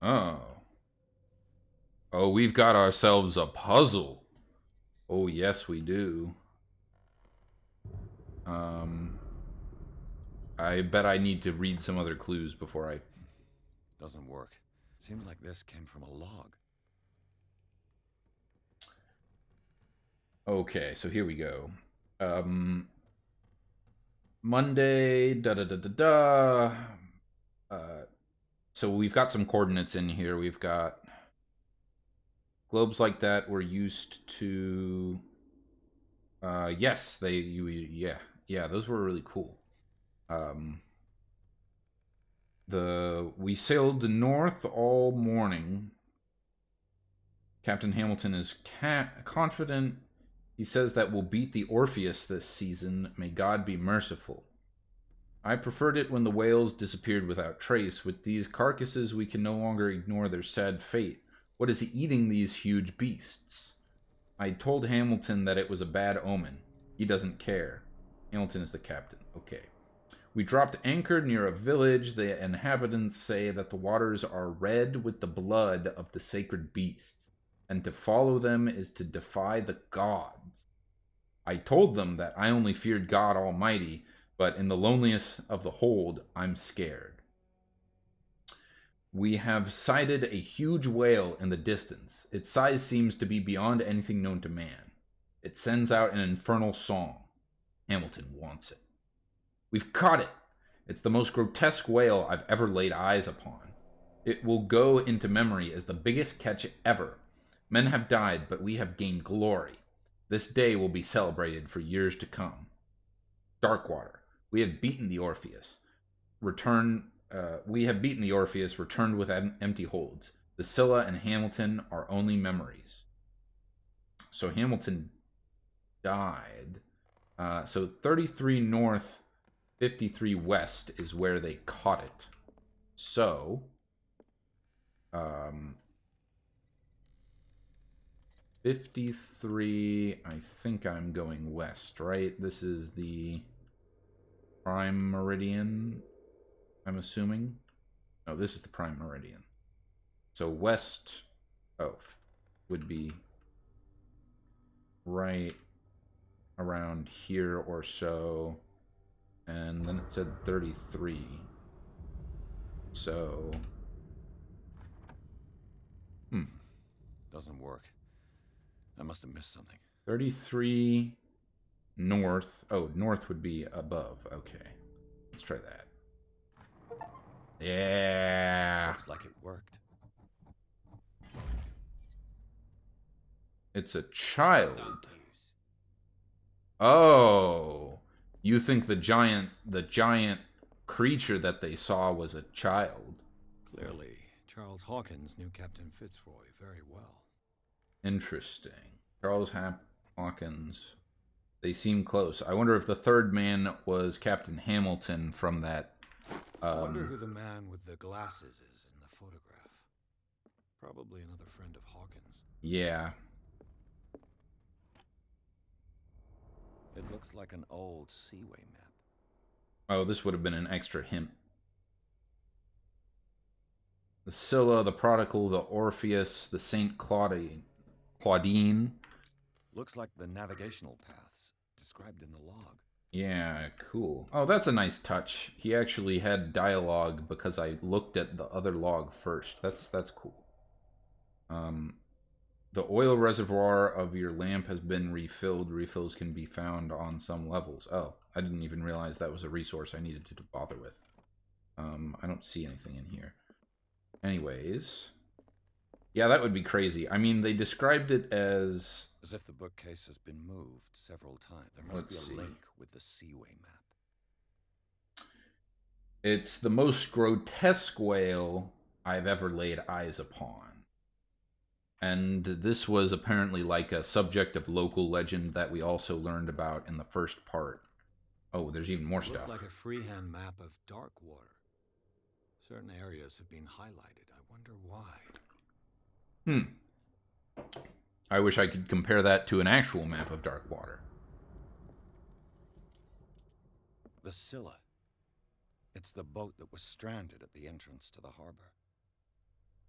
Oh. Oh, we've got ourselves a puzzle. Oh, yes, we do. I bet I need to read some other clues before I... Doesn't work. Seems like this came from a log. Okay, so here we go. Monday, da-da-da-da-da. So we've got some coordinates in here. We've got globes like that we're used to... yes, yeah, those were really cool. We sailed north all morning. Captain Hamilton is confident. He says that we'll beat the Orpheus this season. May God be merciful. I preferred it when the whales disappeared without trace. With these carcasses, we can no longer ignore their sad fate. What is eating these huge beasts? I told Hamilton that it was a bad omen. He doesn't care. Hamilton is the captain. Okay. We dropped anchor near a village. The inhabitants say that the waters are red with the blood of the sacred beasts, and to follow them is to defy the gods. I told them that I only feared God Almighty, but in the loneliness of the hold, I'm scared. We have sighted a huge whale in the distance. Its size seems to be beyond anything known to man. It sends out an infernal song. Hamilton wants it. We've caught it. It's the most grotesque whale I've ever laid eyes upon. It will go into memory as the biggest catch ever. Men have died, but we have gained glory. This day will be celebrated for years to come. Darkwater. We have beaten the Orpheus. Returned with empty holds. The Scylla and Hamilton are only memories. So Hamilton died. So 33 north, 53 west is where they caught it. So, 53, I think I'm going west, right? This is the prime meridian, I'm assuming. No, this is the prime meridian. So west, would be right around here or so. And then it said 33. So, Doesn't work. I must have missed something. 33 north. Oh, north would be above. Okay. Let's try that. Yeah. Looks like it worked. It's a child. Oh. You think the giant creature that they saw was a child. Clearly, Charles Hawkins knew Captain Fitzroy very well. Interesting. Charles Hawkins. They seem close. I wonder if the third man was Captain Hamilton from that. I wonder who the man with the glasses is in the photograph. Probably another friend of Hawkins. Yeah. It looks like an old Seaway map. Oh, this would have been an extra hint. The Scylla, the Prodigal, the Orpheus, the Saint Claudine. Looks like the navigational paths described in the log. Yeah, cool. Oh, that's a nice touch. He actually had dialogue because I looked at the other log first. That's cool. The oil reservoir of your lamp has been refilled. Refills can be found on some levels. Oh, I didn't even realize that was a resource I needed to bother with. I don't see anything in here. Anyways. Yeah, that would be crazy. I mean, they described it as if the bookcase has been moved several times. There must be a link with the Seaway map. It's the most grotesque whale I've ever laid eyes upon. And this was apparently like a subject of local legend that we also learned about in the first part. Oh, there's even more stuff. Looks like a freehand map of Darkwater. Certain areas have been highlighted. I wonder why. I wish I could compare that to an actual map of Darkwater. The Scylla. It's the boat that was stranded at the entrance to the harbor.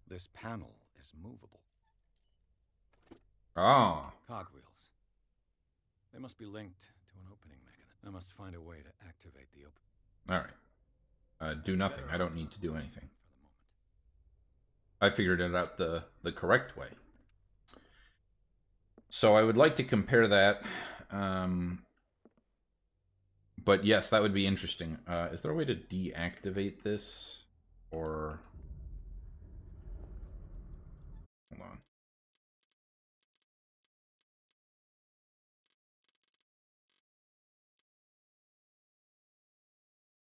This panel is movable. Ah. Cogwheels. They must be linked to an opening mechanism. I must find a way to activate the open. All right. Do nothing. I don't need to do anything. I figured it out the correct way. So I would like to compare that. But yes, that would be interesting. Is there a way to deactivate this? Or... Hold on.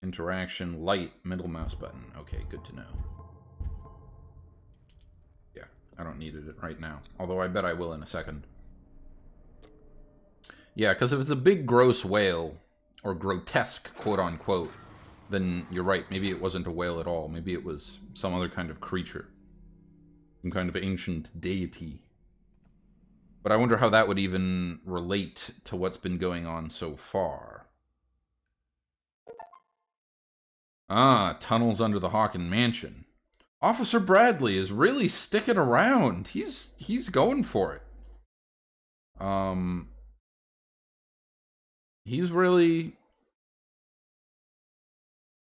Interaction, light, middle mouse button. Okay, good to know. Yeah, I don't need it right now. Although I bet I will in a second. Yeah, because if it's a big gross whale, or grotesque, quote-unquote, then you're right. Maybe it wasn't a whale at all. Maybe it was some other kind of creature. Some kind of ancient deity. But I wonder how that would even relate to what's been going on so far. Ah, tunnels under the Hawken mansion. Officer Bradley is really sticking around. He's going for it. He's really...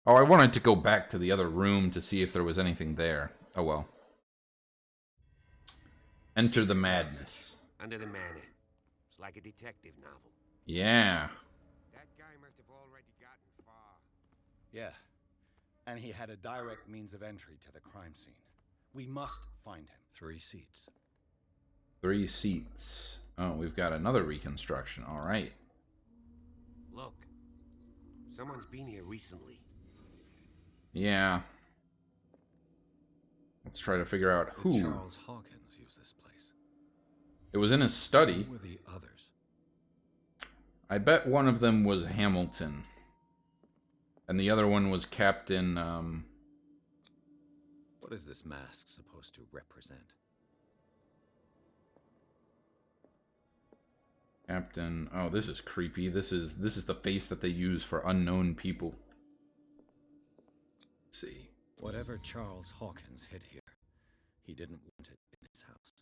Oh, I wanted to go back to the other room to see if there was anything there. Oh well. Enter the Secret madness. passage under the manor. It's like a detective novel. Yeah. That guy must have already gotten far. Yeah. And he had a direct means of entry to the crime scene. We must find him. 3 seats. 3 seats. Oh, we've got another reconstruction. All right. Look, someone's been here recently. Yeah. Let's try to figure out who. Charles Hawkins used this place. It was in his study. Who were the others? I bet one of them was Hamilton. And the other one was Captain, What is this mask supposed to represent? Captain... Oh, this is creepy. This is the face that they use for unknown people. Let's see. Whatever Charles Hawkins hid here, he didn't want it in his house.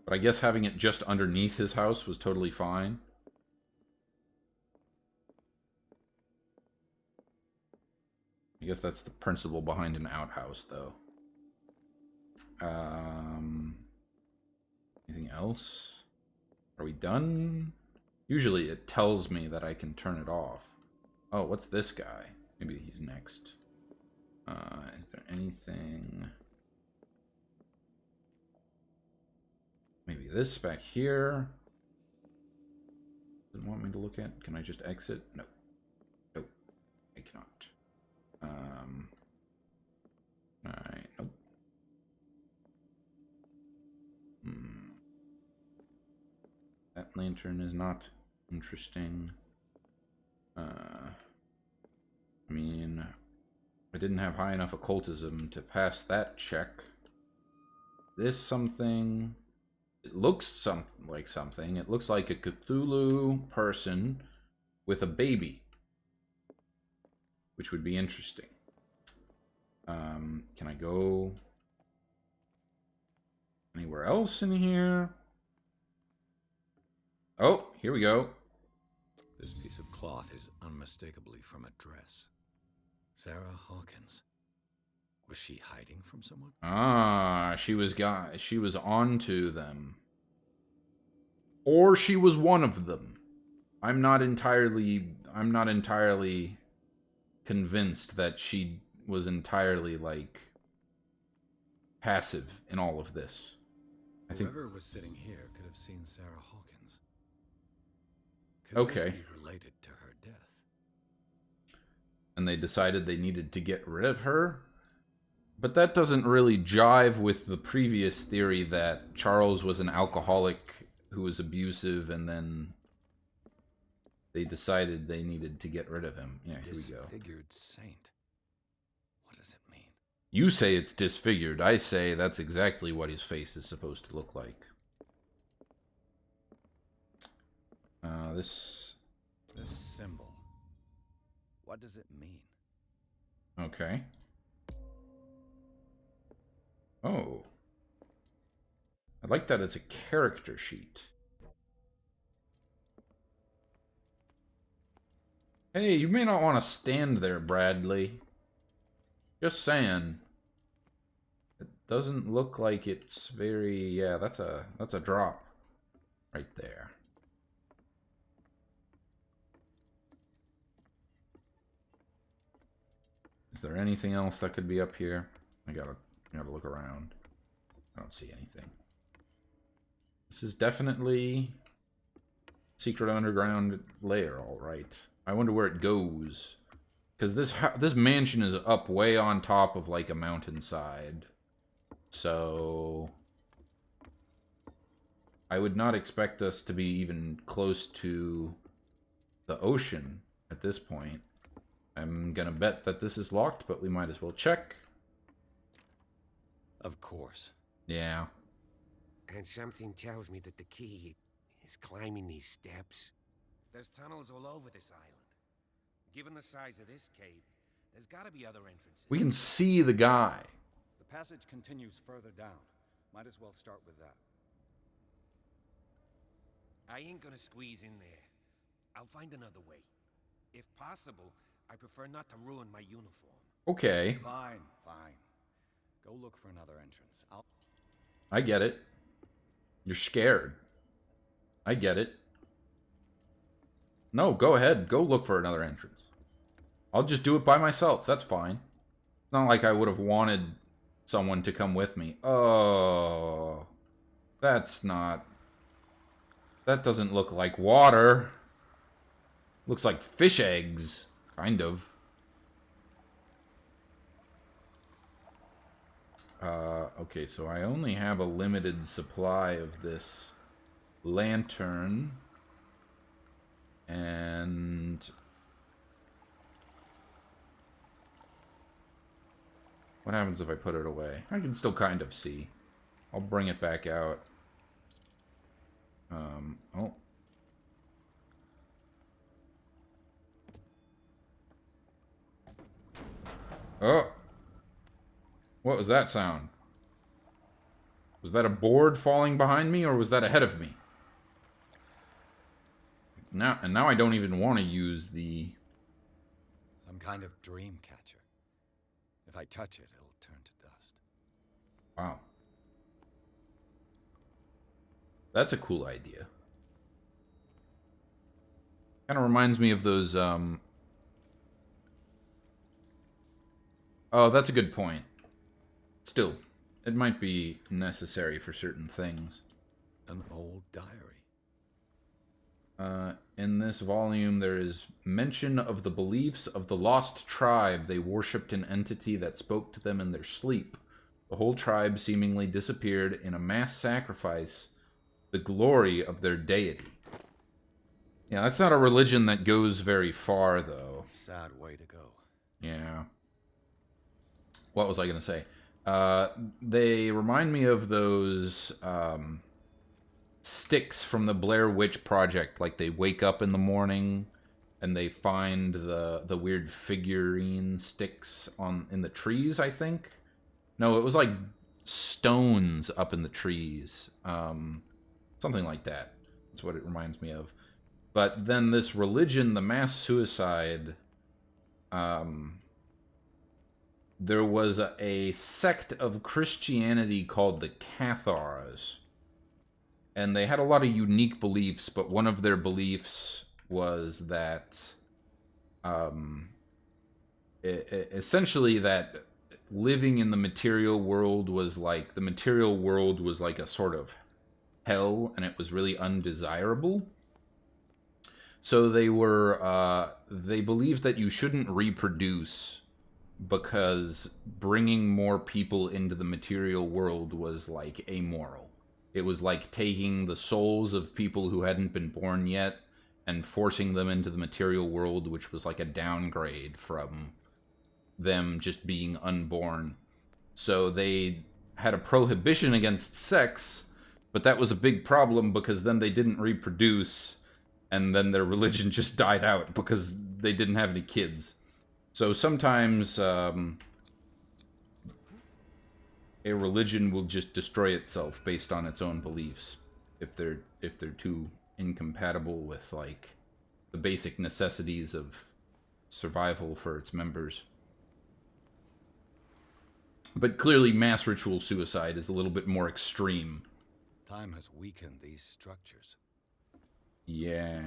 But I guess having it just underneath his house was totally fine. I guess that's the principle behind an outhouse, though. Anything else? Are we done? Usually it tells me that I can turn it off. Oh, what's this guy? Maybe he's next. Is there anything... Maybe this back here? Doesn't want me to look at? Can I just exit? No. Nope. I cannot. Alright, nope. That lantern is not interesting. I mean, I didn't have high enough occultism to pass that check. This something... It looks like something. It looks like a Cthulhu person with a baby, which would be interesting. Can I go anywhere else in here? Oh, here we go. This piece of cloth is unmistakably from a dress. Sarah Hawkins. Was she hiding from someone? Ah, she was on to them. Or she was one of them. I'm not entirely convinced that she was entirely, like, passive in all of this. Whoever was sitting here could have seen Sarah Hawkins. Could Okay. this be related to her death? And they decided they needed to get rid of her? But that doesn't really jive with the previous theory that Charles was an alcoholic who was abusive, and then they decided they needed to get rid of him. Yeah, here we go. Disfigured saint. What does it mean? You say it's disfigured. I say that's exactly what his face is supposed to look like. This symbol. What does it mean? Okay. Oh. I like that it's a character sheet. Hey, you may not want to stand there, Bradley. Just saying. It doesn't look like it's very... Yeah, that's a drop right there. Is there anything else that could be up here? I gotta look around. I don't see anything. This is definitely secret underground lair, all right. I wonder where it goes, because this mansion is up way on top of like a mountainside, so I would not expect us to be even close to the ocean at this point. I'm gonna bet that this is locked, but we might as well check. Of course. Yeah. And something tells me that the key is climbing these steps. There's tunnels all over this island. Given the size of this cave, there's gotta be other entrances. We can see the guy. The passage continues further down. Might as well start with that. I ain't gonna squeeze in there. I'll find another way. If possible, I prefer not to ruin my uniform. Okay. Fine, fine. Go look for another entrance. I get it. You're scared. I get it. No, go ahead. Go look for another entrance. I'll just do it by myself. That's fine. It's not like I would have wanted someone to come with me. Oh. That's not... That doesn't look like water. Looks like fish eggs. Kind of. Okay, so I only have a limited supply of this lantern. And... what happens if I put it away? I can still kind of see. I'll bring it back out. Oh. Oh! What was that sound? Was that a board falling behind me, or was that ahead of me? Now I don't even want to use the... Some kind of dream catcher. If I touch it, it'll turn to dust. Wow. That's a cool idea. Kind of reminds me of those, Oh, that's a good point. Still, it might be necessary for certain things. An old diary. In this volume, there is mention of the beliefs of the lost tribe. They worshipped an entity that spoke to them in their sleep. The whole tribe seemingly disappeared in a mass sacrifice, the glory of their deity. Yeah, that's not a religion that goes very far, though. Sad way to go. Yeah. What was I going to say? They remind me of those sticks from the Blair Witch Project. Like, they wake up in the morning and they find the weird figurine sticks in the trees, I think. No, it was like stones up in the trees. Something like that. That's what it reminds me of. But then this religion, the mass suicide, there was a sect of Christianity called the Cathars. And they had a lot of unique beliefs, but one of their beliefs was that, essentially that living in the material world was like, a sort of hell, and it was really undesirable. So they believed that you shouldn't reproduce because bringing more people into the material world was, like, amoral. It was like taking the souls of people who hadn't been born yet and forcing them into the material world, which was like a downgrade from them just being unborn. So they had a prohibition against sex, but that was a big problem because then they didn't reproduce, and then their religion just died out because they didn't have any kids. So sometimes a religion will just destroy itself based on its own beliefs if they're too incompatible with, like, the basic necessities of survival for its members. But clearly mass ritual suicide is a little bit more extreme. Time has weakened these structures. Yeah.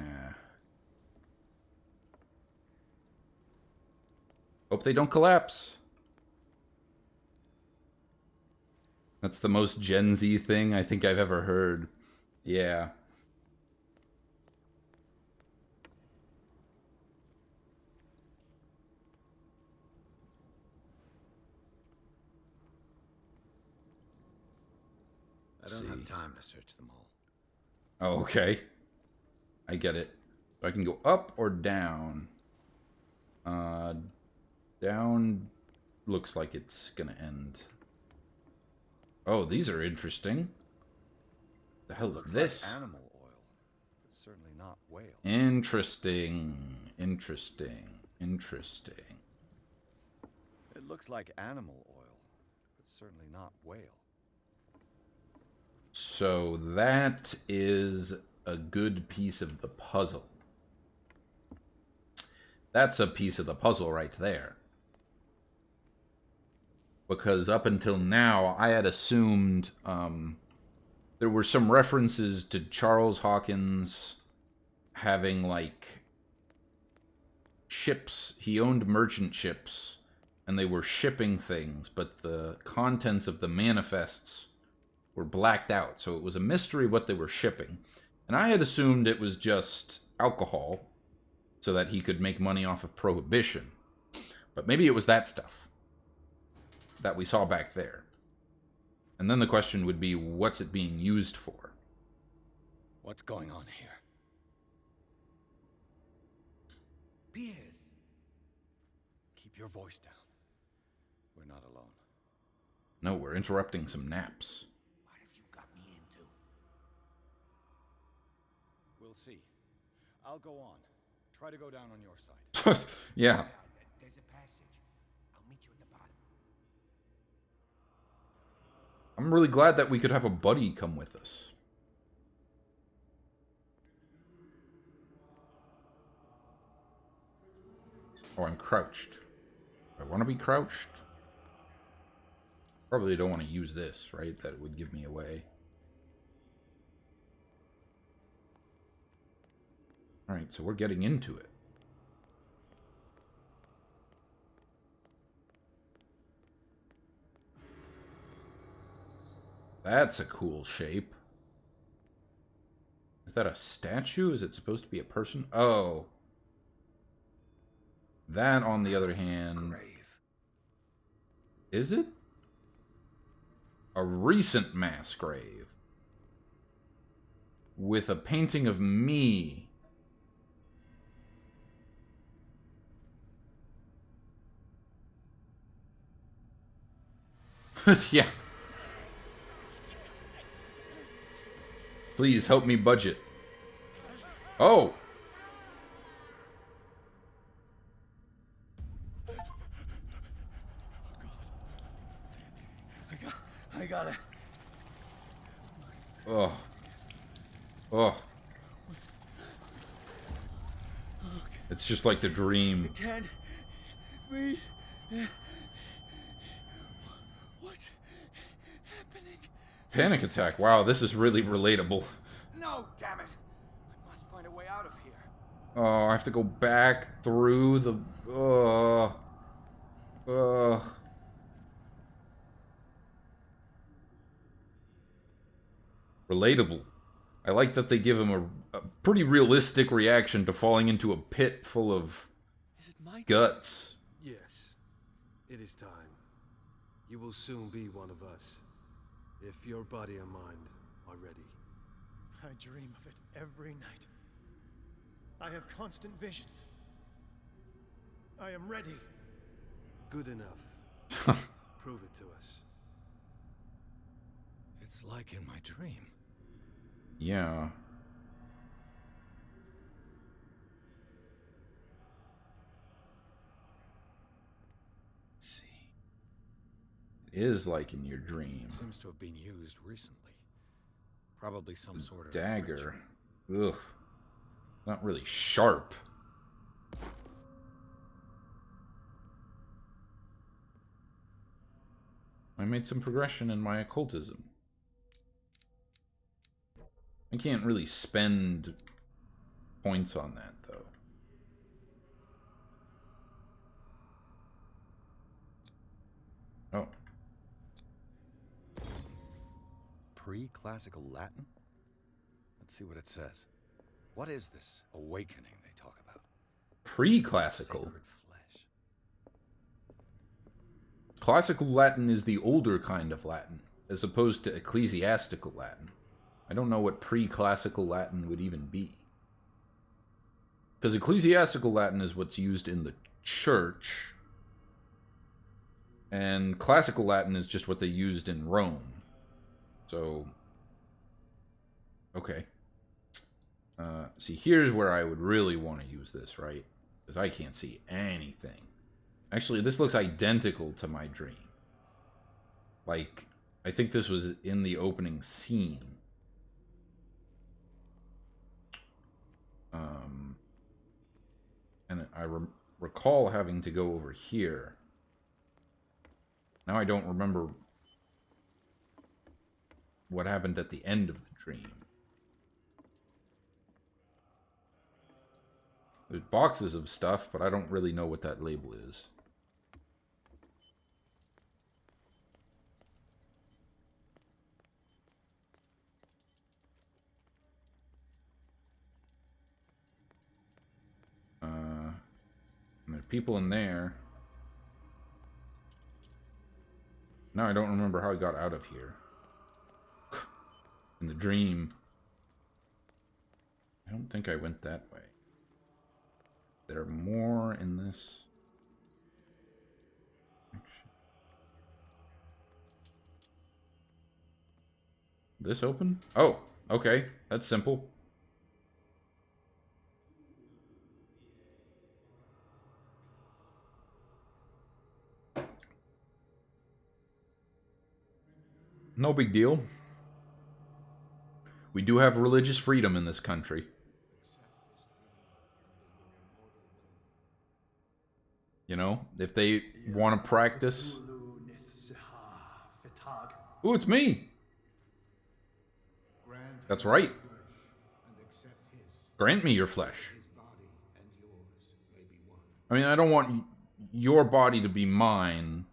Hope they don't collapse. That's the most Gen Z thing I think I've ever heard. Yeah. I don't have time to search them all. Oh, okay. I get it. So I can go up or down. Down looks like it's gonna end. Oh, these are interesting. The hell is this? Like animal oil, but certainly not whale. Interesting. It looks like animal oil, but certainly not whale. So that is a good piece of the puzzle. That's a piece of the puzzle right there. because up until now, I had assumed there were some references to Charles Hawkins having, like, ships. He owned merchant ships, and they were shipping things, but the contents of the manifests were blacked out, so it was a mystery what they were shipping. And I had assumed it was just alcohol, so that he could make money off of prohibition. But maybe it was that stuff that we saw back there. And then the question would be, what's it being used for? What's going on here? Piers. Keep your voice down. We're not alone. No, we're interrupting some naps. What have you got me into? We'll see. I'll go on. Try to go down on your side. Yeah. There's a passage. I'll meet you at the bottom. I'm really glad that we could have a buddy come with us. Oh, I'm crouched. I want to be crouched. Probably don't want to use this, right? That would give me away. Alright, so we're getting into it. That's a cool shape. Is that a statue? Is it supposed to be a person? Oh. That, on the other hand... Grave. Is it? A recent mass grave. With a painting of me. Yeah. Please help me budget. Oh! I got it. Oh. Oh. It's just like the dream. Can't breathe. What's happening? Panic attack. Wow, this is really relatable. No, damn it! I must find a way out of here. Oh, I have to go back through the... Relatable. I like that they give him a pretty realistic reaction to falling into a pit full of Is it my guts. Yes, it is time. You will soon be one of us, if your body and mind are ready. I dream of it every night. I have constant visions. I am ready. Good enough. Prove it to us. It's like in my dream. Yeah. Let's see. It is like in your dream. It seems to have been used recently. Probably some sort of Dagger. ritual. Ugh. Not really sharp. I made some progression in my occultism. I can't really spend points on that, though. Oh. Pre-classical Latin? Let's see what it says. What is this awakening they talk about? Pre-classical. Sacred flesh. Classical Latin is the older kind of Latin, as opposed to ecclesiastical Latin. I don't know what pre-classical Latin would even be. Because ecclesiastical Latin is what's used in the church, and classical Latin is just what they used in Rome. So, okay. See, here's where I would really want to use this, right? Because I can't see anything. Actually, this looks identical to my dream. Like, I think this was in the opening scene. And I recall having to go over here. Now I don't remember what happened at the end of the dream. There's boxes of stuff, but I don't really know what that label is. There are people in there. Now I don't remember how I got out of here. In the dream. I don't think I went that way. There are more in this. This open? Oh, okay. That's simple. No big deal. We do have religious freedom in this country. You know, if they want to practice. Ooh, it's me. That's right. Grant me your flesh. I mean, I don't want your body to be mine.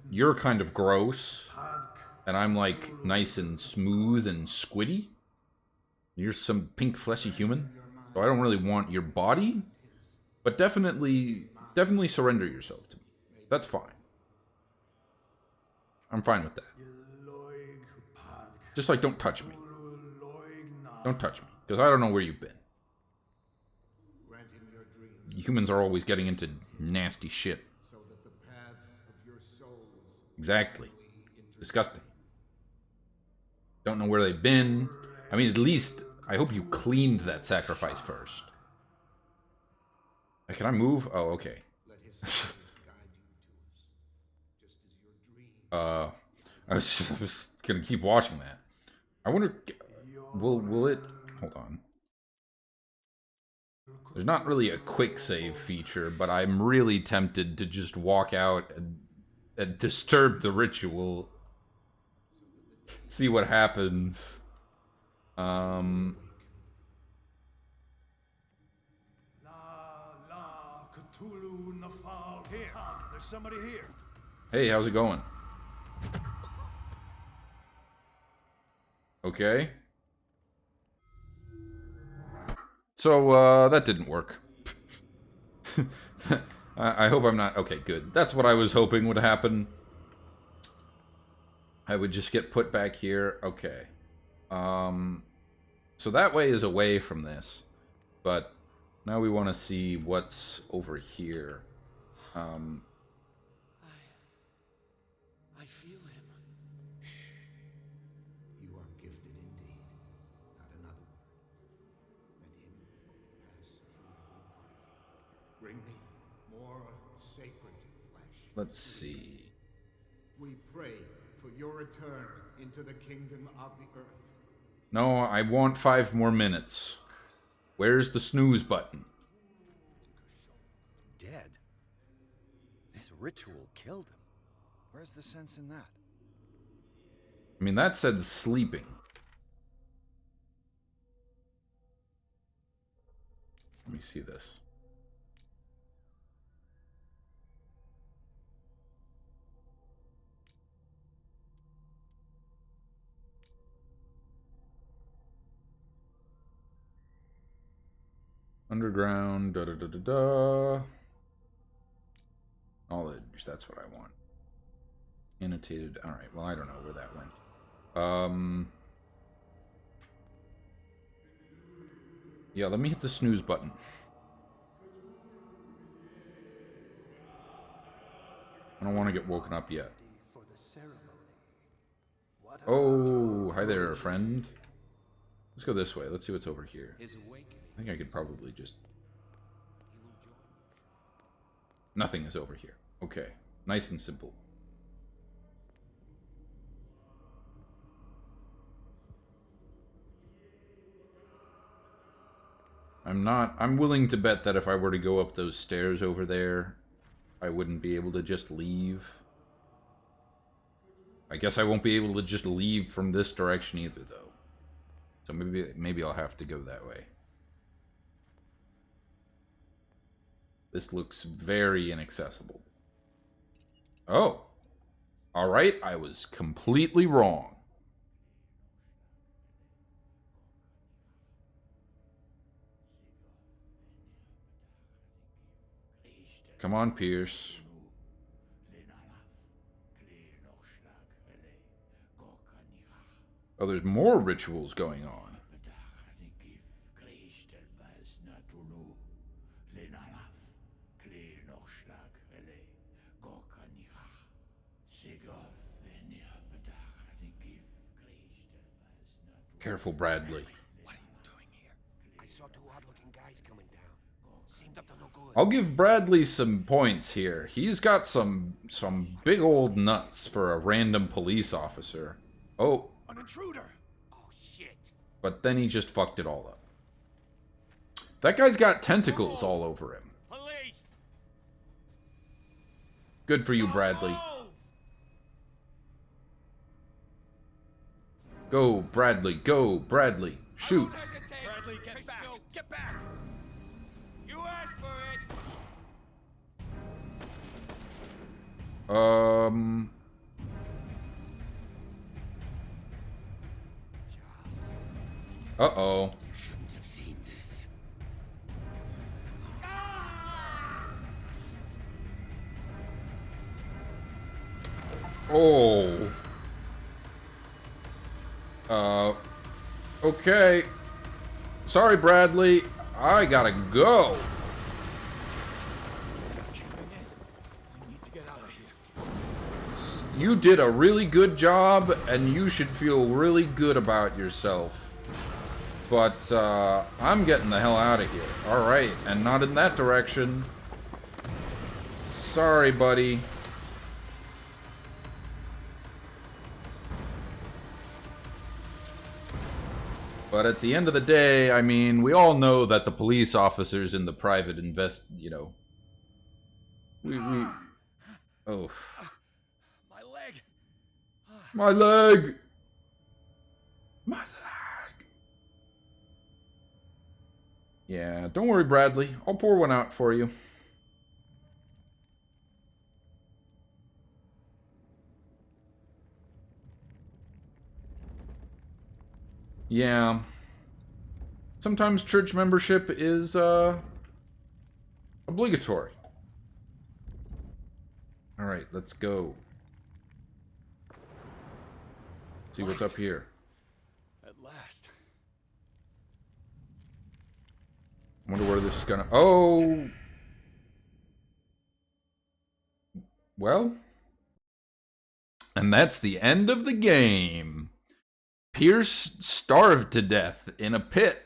You're kind of gross. And I'm like nice and smooth and squiddy. You're some pink fleshy human. So I don't really want your body. But definitely surrender yourself to me. That's fine. I'm fine with that. Just like, don't touch me. Don't touch me. Because I don't know where you've been. Humans are always getting into nasty shit. Exactly. Disgusting. Don't know where they've been. I mean, at least, I hope you cleaned that sacrifice first. Can I move? Oh, okay. I was gonna keep watching that. I wonder, will it, hold on. There's not really a quick save feature, but I'm really tempted to just walk out and disturb the ritual. See what happens. Here, there's somebody here. Hey, how's it going? Okay. So, that didn't work. I hope I'm not... Okay, good. That's what I was hoping would happen. I would just get put back here. Okay. So that way is away from this. But now we want to see what's over here. I feel him. You are gifted indeed, not another one. Let him pass through every part of you. Bring me more sacred flesh. Let's see. We pray for your return into the kingdom of the earth. No, I want 5 more minutes. Where's the snooze button? Dead? This ritual killed him. Where's the sense in that? I mean, that said sleeping. Let me see this. Underground, da-da-da-da-da. Knowledge, that's what I want. Annotated, alright, well, I don't know where that went. Yeah, let me hit the snooze button. I don't want to get woken up yet. Oh, hi there, friend. Let's go this way. Let's see what's over here. I think I could probably just... Nothing is over here. Okay. Nice and simple. I'm willing to bet that if I were to go up those stairs over there, I wouldn't be able to just leave. I guess I won't be able to just leave from this direction either, though. So maybe I'll have to go that way. This looks very inaccessible. Oh. Alright, I was completely wrong. Come on, Pierce. Oh, there's more rituals going on. Careful, Bradley. What are you doing here? I saw two odd-looking guys coming down. Seemed up to no good. I'll give Bradley some points here. He's got some big old nuts for a random police officer. Oh. An intruder! Oh, shit. But then he just fucked it all up. That guy's got tentacles all over him. Police! Good for you, Bradley. Go, Bradley. Go, Bradley. Shoot. Bradley, get back! Get back! You asked for it! Uh-oh. You shouldn't have seen this. Oh. Okay. Sorry, Bradley. I gotta go. You did a really good job, and you should feel really good about yourself. But, I'm getting the hell out of here. Alright, and not in that direction. Sorry, buddy. But at the end of the day, I mean, we all know that the police officers in the private you know... Oh. My leg! My leg! My leg! Yeah, don't worry, Bradley. I'll pour one out for you. Yeah. Sometimes church membership is, obligatory. Alright, let's go. See what's up here. At last. I wonder where this is gonna... Oh! Well. And that's the end of the game. Pierce starved to death in a pit.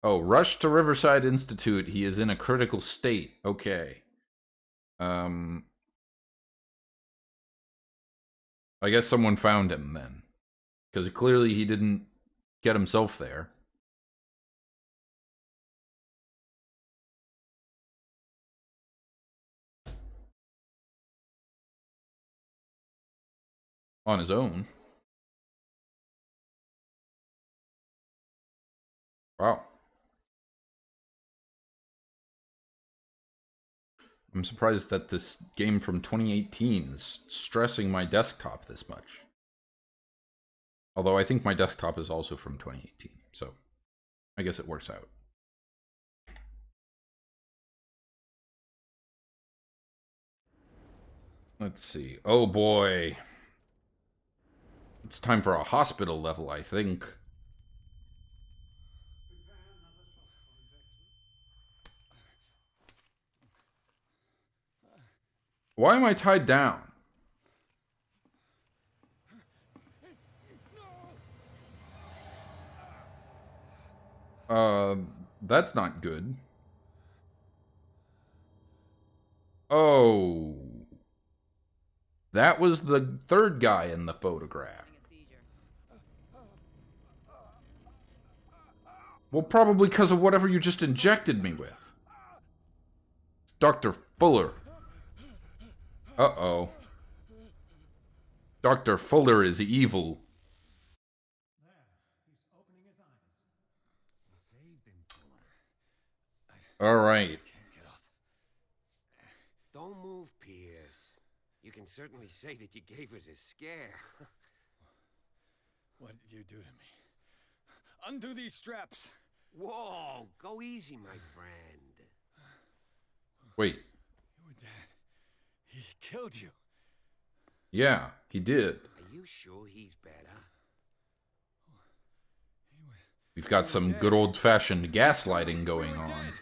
Oh, rushed to Riverside Institute. He is in a critical state. Okay. I guess someone found him then. Because clearly he didn't get himself there. On his own. Wow. I'm surprised that this game from 2018 is stressing my desktop this much. Although I think my desktop is also from 2018, so I guess it works out. Let's see. Oh boy. It's time for a hospital level, I think. Why am I tied down? That's not good. Oh. That was the third guy in the photograph. Well, probably because of whatever you just injected me with. It's Dr. Fuller. Uh-oh. Dr. Fuller is evil. All right. Don't move, Pierce. You can certainly say that you gave us a scare. What did you do to me? Undo these straps! Whoa, go easy, my friend. Wait. You were dead. He killed you. Yeah, he did. Are you sure he's better? We've got some good old-fashioned gaslighting going on. Dead.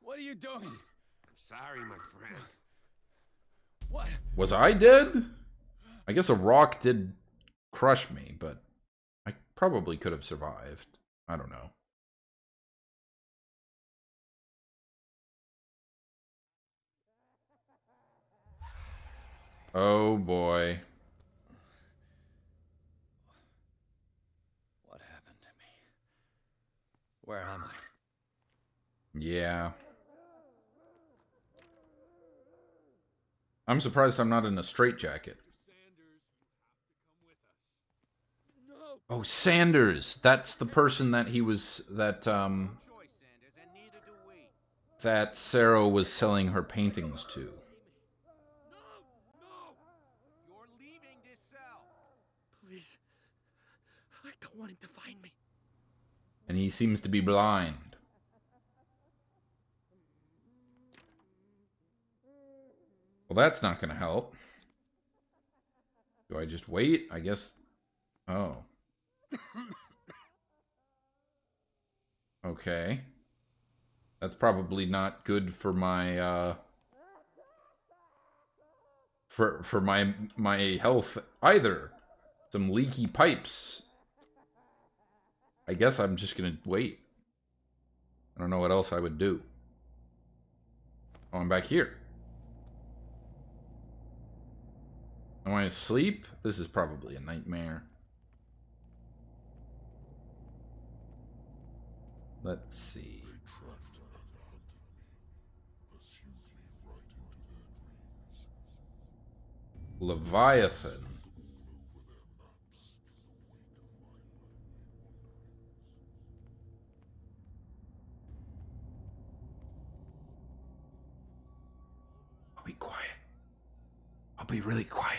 What are you doing? I'm sorry, my friend. What? Was I dead? I guess a rock did crush me, but I probably could have survived. I don't know. Oh boy. What happened to me? Where am I? Yeah. I'm surprised I'm not in a straitjacket. Oh, Sanders. That's the person that he was that Sarah was selling her paintings to. No! You're leaving this cell! Please. I don't want him to find me. And he seems to be blind. Well, that's not going to help. Do I just wait? I guess... Oh. Okay. That's probably not good for my, for my health either. Some leaky pipes. I guess I'm just gonna wait. I don't know what else I would do. Oh, I'm back here. Am I asleep? This is probably a nightmare. Let's see. Leviathan. I'll be quiet. I'll be really quiet.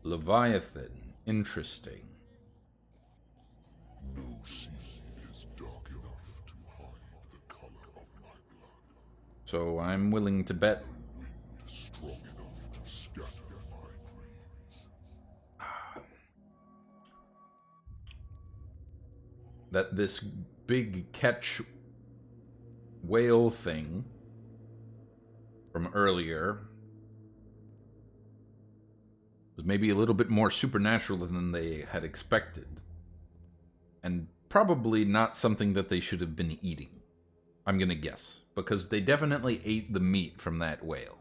Leviathan. Interesting. No sea is dark enough to hide the color of my blood. So I'm willing to bet. Wind strong enough to scatter my dreams. That this big catch whale thing from earlier was maybe a little bit more supernatural than they had expected. And probably not something that they should have been eating. I'm gonna guess. Because they definitely ate the meat from that whale.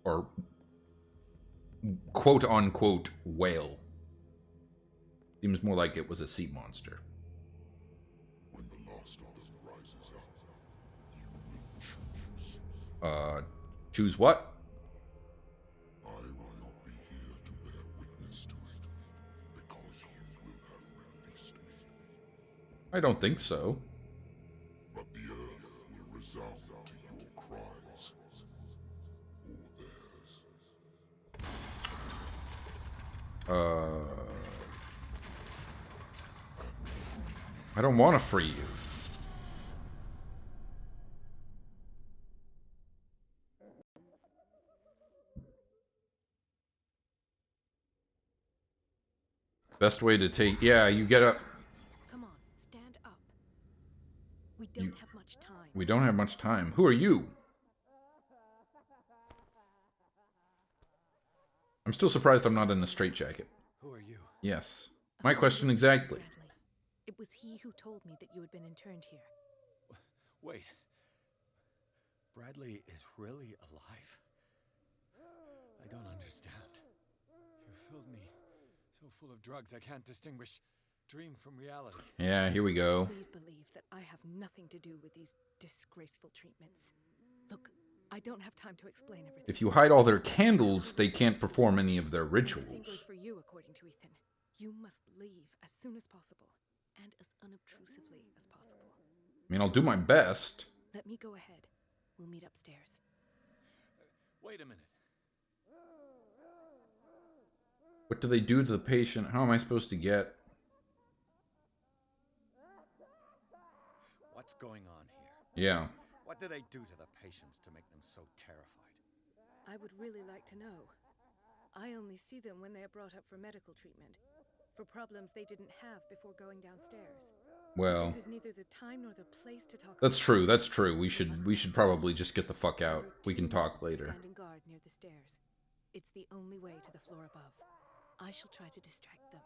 Or quote-unquote whale. Seems more like it was a sea monster. When the last of them rises up, you will choose. Choose what? I will not be here to bear witness to it, because you will have released me. I don't think so. But the earth will resound to your cries, or theirs. I don't want to free you. Best way to take... Yeah, you get up. Come on, stand up. We don't have much time. We don't have much time. Who are you? I'm still surprised I'm not in a straitjacket. Who are you? Yes. My question exactly. Bradley. It was he who told me that you had been interned here. Wait. Bradley is really alive? I don't understand. You filled me so full of drugs I can't distinguish dream from reality. Yeah, here we go. Please believe that I have nothing to do with these disgraceful treatments. Look, I don't have time to explain everything. If you hide all their candles, they can't perform any of their The same goes rituals. for you, according to Ethan. You must leave as soon as possible, and as unobtrusively as possible. I mean, I'll do my best. Let me go ahead. We'll meet upstairs. Wait a minute. What do they do to the patient? How am I supposed to get... What's going on here? Yeah. What do they do to the patients to make them so terrified? I would really like to know. I only see them when they are brought up for medical treatment, for problems they didn't have before going downstairs. Well, This is neither the time nor the place to talk that's about true. it. That's true. We should probably just get the fuck There out. are We can two talk men later. Standing guard near the stairs. It's the only way to the floor above. I shall try to distract them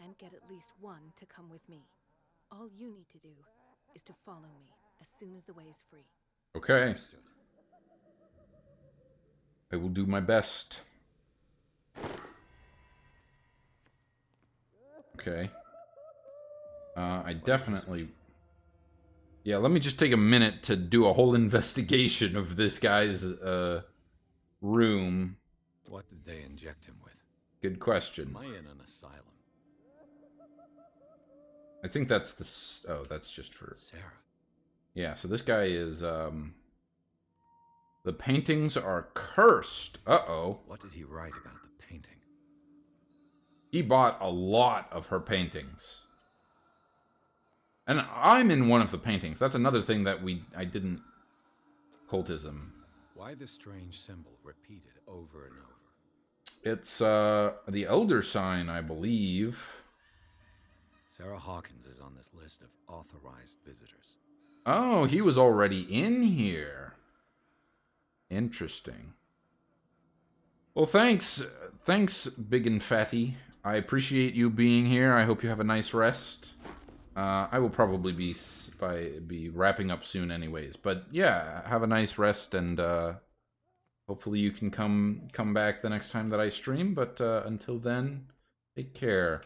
and get at least one to come with me. All you need to do is to follow me as soon as the way is free. Okay. Understood. I will do my best. Okay. I definitely... Yeah, let me just take a minute to do a whole investigation of this guy's room. What did they inject him with? Good question. Am I in an asylum? I think that's the... Oh, that's just for... Sarah. Yeah, so this guy is... The paintings are cursed. Uh-oh. What did he write about the painting? He bought a lot of her paintings. And I'm in one of the paintings. That's another thing that I didn't... Cultism. Why the strange symbol repeated over and over? It's, the Elder Sign, I believe. Sarah Hawkins is on this list of authorized visitors. Oh, he was already in here. Interesting. Well, thanks. Thanks, Big and Fatty. I appreciate you being here. I hope you have a nice rest. I will probably be wrapping up soon anyways. But yeah, have a nice rest, and hopefully you can come back the next time that I stream. But until then, take care.